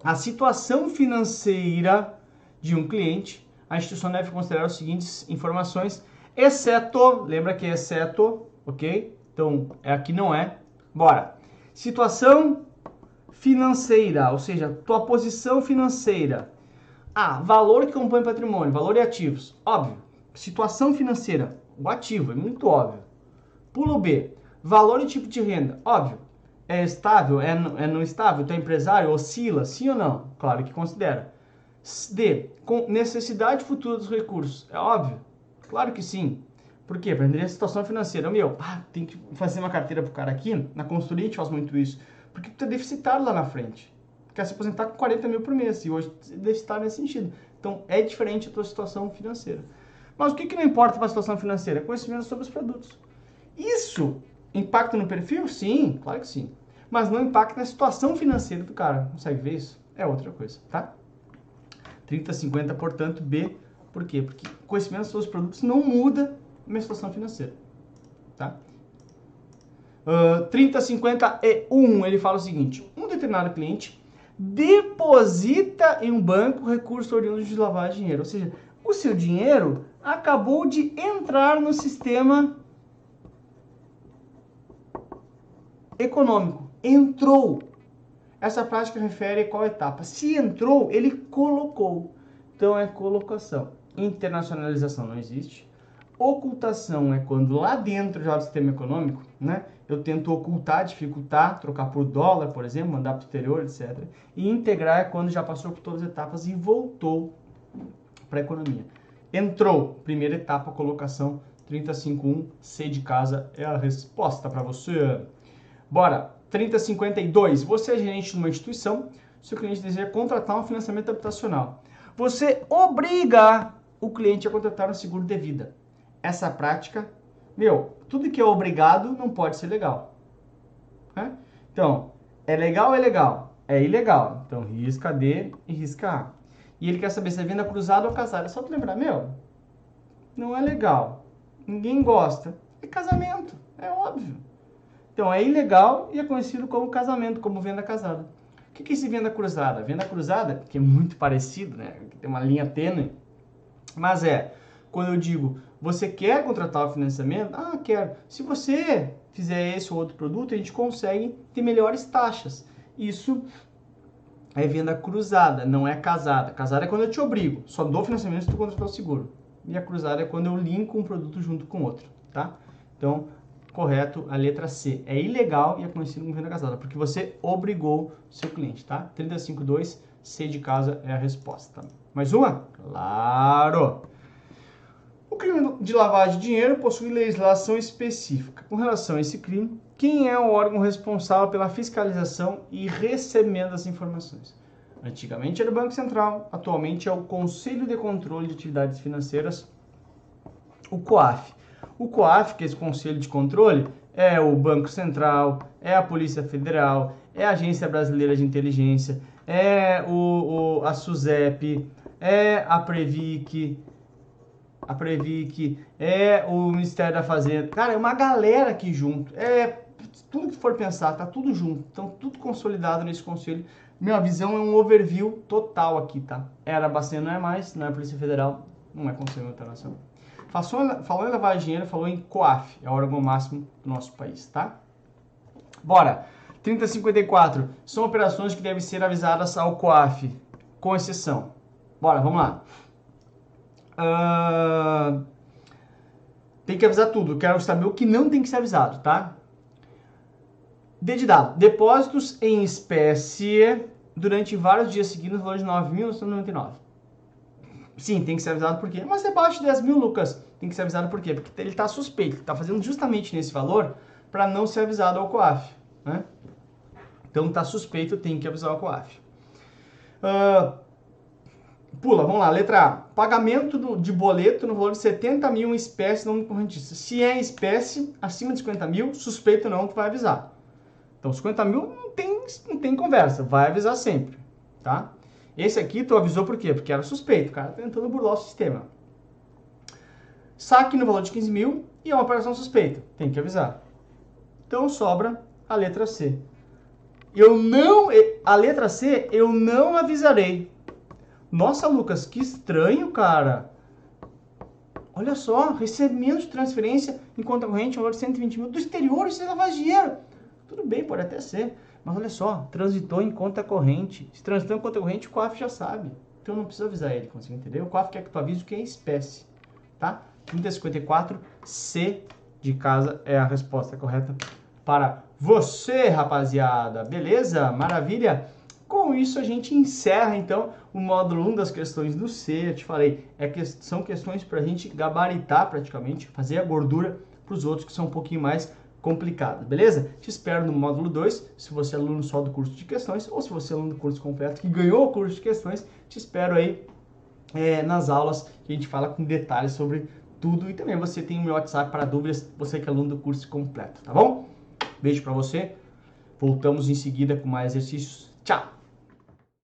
a situação financeira de um cliente, a instituição deve considerar as seguintes informações, exceto, lembra que é exceto, ok? Então, aqui não é. Bora. Situação financeira, ou seja, tua posição financeira. Ah, valor que compõe patrimônio, valor e ativos. Óbvio. Situação financeira, o ativo, é muito óbvio. Pulo B. Valor e tipo de renda. Óbvio. É estável? É não estável? Tu é empresário? Oscila? Sim ou não? Claro que considera. D. Com necessidade futura dos recursos. É óbvio? Claro que sim. Por quê? Para entender a situação financeira. Tem que fazer uma carteira pro cara aqui. Na consultoria a gente faz muito isso. Porque tu é deficitário lá na frente. Quer se aposentar com 40 mil por mês. E hoje é deficitário nesse sentido. Então é diferente a tua situação financeira. Mas o que não importa para a situação financeira? Conhecimento sobre os produtos. Isso impacta no perfil? Sim, claro que sim. Mas não impacta na situação financeira do cara. Consegue ver isso? É outra coisa, tá? 30-50, portanto, B. Por quê? Porque conhecimento sobre os produtos não muda a minha situação financeira, tá? 30-50E1, ele fala o seguinte. Um determinado cliente deposita em um banco recursos oriundos de lavagem de dinheiro. Ou seja, o seu dinheiro acabou de entrar no sistema econômico. Entrou. Essa prática refere a qual etapa? Se entrou, ele colocou. Então é colocação. Internacionalização não existe. Ocultação é quando lá dentro já do sistema econômico, né, eu tento ocultar, dificultar, trocar por dólar, por exemplo, mandar para o exterior, etc. E integrar é quando já passou por todas as etapas e voltou para a economia. Entrou, primeira etapa, colocação, 30-51, C de casa é a resposta para você. Bora, 30-52, você é gerente de uma instituição, seu cliente deseja contratar um financiamento habitacional. Você obriga o cliente a contratar um seguro de vida. Essa prática, tudo que é obrigado não pode ser legal. Né? Então, é legal, é ilegal. Então, risca D e risca A. E ele quer saber se é venda cruzada ou casada. É só tu lembrar, não é legal. Ninguém gosta. É casamento, é óbvio. Então, é ilegal e é conhecido como casamento, como venda casada. O que é esse venda cruzada? Venda cruzada, que é muito parecido, né? Tem uma linha tênue, mas quando eu digo, você quer contratar o financiamento? Ah, quero. Se você fizer esse ou outro produto, a gente consegue ter melhores taxas. Isso é venda cruzada, não é casada. Casada é quando eu te obrigo. Só dou financiamento se tu contratar o seguro. E a cruzada é quando eu linko um produto junto com outro, tá? Então, correto, a letra C. É ilegal e é conhecido como venda casada, porque você obrigou o seu cliente, tá? 35.2, C de casa é a resposta. Mais uma? Claro! O crime de lavagem de dinheiro possui legislação específica. Com relação a esse crime, quem é o órgão responsável pela fiscalização e recebimento das informações? Antigamente era o Banco Central, atualmente é o Conselho de Controle de Atividades Financeiras, o COAF. O COAF, que é esse Conselho de Controle, é o Banco Central, é a Polícia Federal, é a Agência Brasileira de Inteligência, é a SUSEP, é a Previc, é o Ministério da Fazenda. Cara, é uma galera aqui junto. Tudo que for pensar, tá tudo junto. Então, tudo consolidado nesse conselho. Minha visão é um overview total aqui, tá? Era Bacen, não é mais, não é Polícia Federal, não é Conselho Internacional. Falou em lavagem de dinheiro, falou em COAF, é o órgão máximo do nosso país, tá? Bora! 3054, são operações que devem ser avisadas ao COAF, com exceção. Bora, vamos lá. Tem que avisar tudo. Eu quero saber o que não tem que ser avisado, tá? D de dado. Depósitos em espécie durante vários dias seguidos no valor de 9.999. Sim, tem que ser avisado por quê? Mas é abaixo de 10 mil, Lucas. Tem que ser avisado por quê? Porque ele está suspeito. Ele está fazendo justamente nesse valor para não ser avisado ao COAF. Né? Então está suspeito, tem que avisar ao COAF. Pula, vamos lá, letra A. Pagamento de boleto no valor de 70 mil em espécie não correntista. Se é em espécie, acima de 50 mil, suspeito não, tu vai avisar. Então, 50 mil não tem conversa, vai avisar sempre, tá? Esse aqui tu avisou por quê? Porque era suspeito, o cara tá tentando burlar o sistema. Saque no valor de 15 mil e é uma operação suspeita, tem que avisar. Então, sobra a letra C. A letra C, eu não avisarei. Nossa, Lucas, que estranho, cara. Olha só, recebimento de transferência em conta corrente, valor de 120 mil do exterior, isso é lavagem de dinheiro. Tudo bem, pode até ser. Mas olha só, transitou em conta corrente. Se transitou em conta corrente, o COAF já sabe. Então não precisa avisar ele, consegue entender? O COAF quer que tu avise o que é espécie, tá? 3054, C de casa é a resposta correta para você, rapaziada. Beleza? Maravilha? Com isso, a gente encerra, então, o módulo 1 das questões do C. Eu te falei, são questões para a gente gabaritar, praticamente, fazer a gordura para os outros que são um pouquinho mais complicadas, beleza? Te espero no módulo 2, se você é aluno só do curso de questões, ou se você é aluno do curso completo que ganhou o curso de questões, te espero aí nas aulas que a gente fala com detalhes sobre tudo. E também você tem o meu WhatsApp para dúvidas, você que é aluno do curso completo, tá bom? Beijo para você. Voltamos em seguida com mais exercícios. Tchau!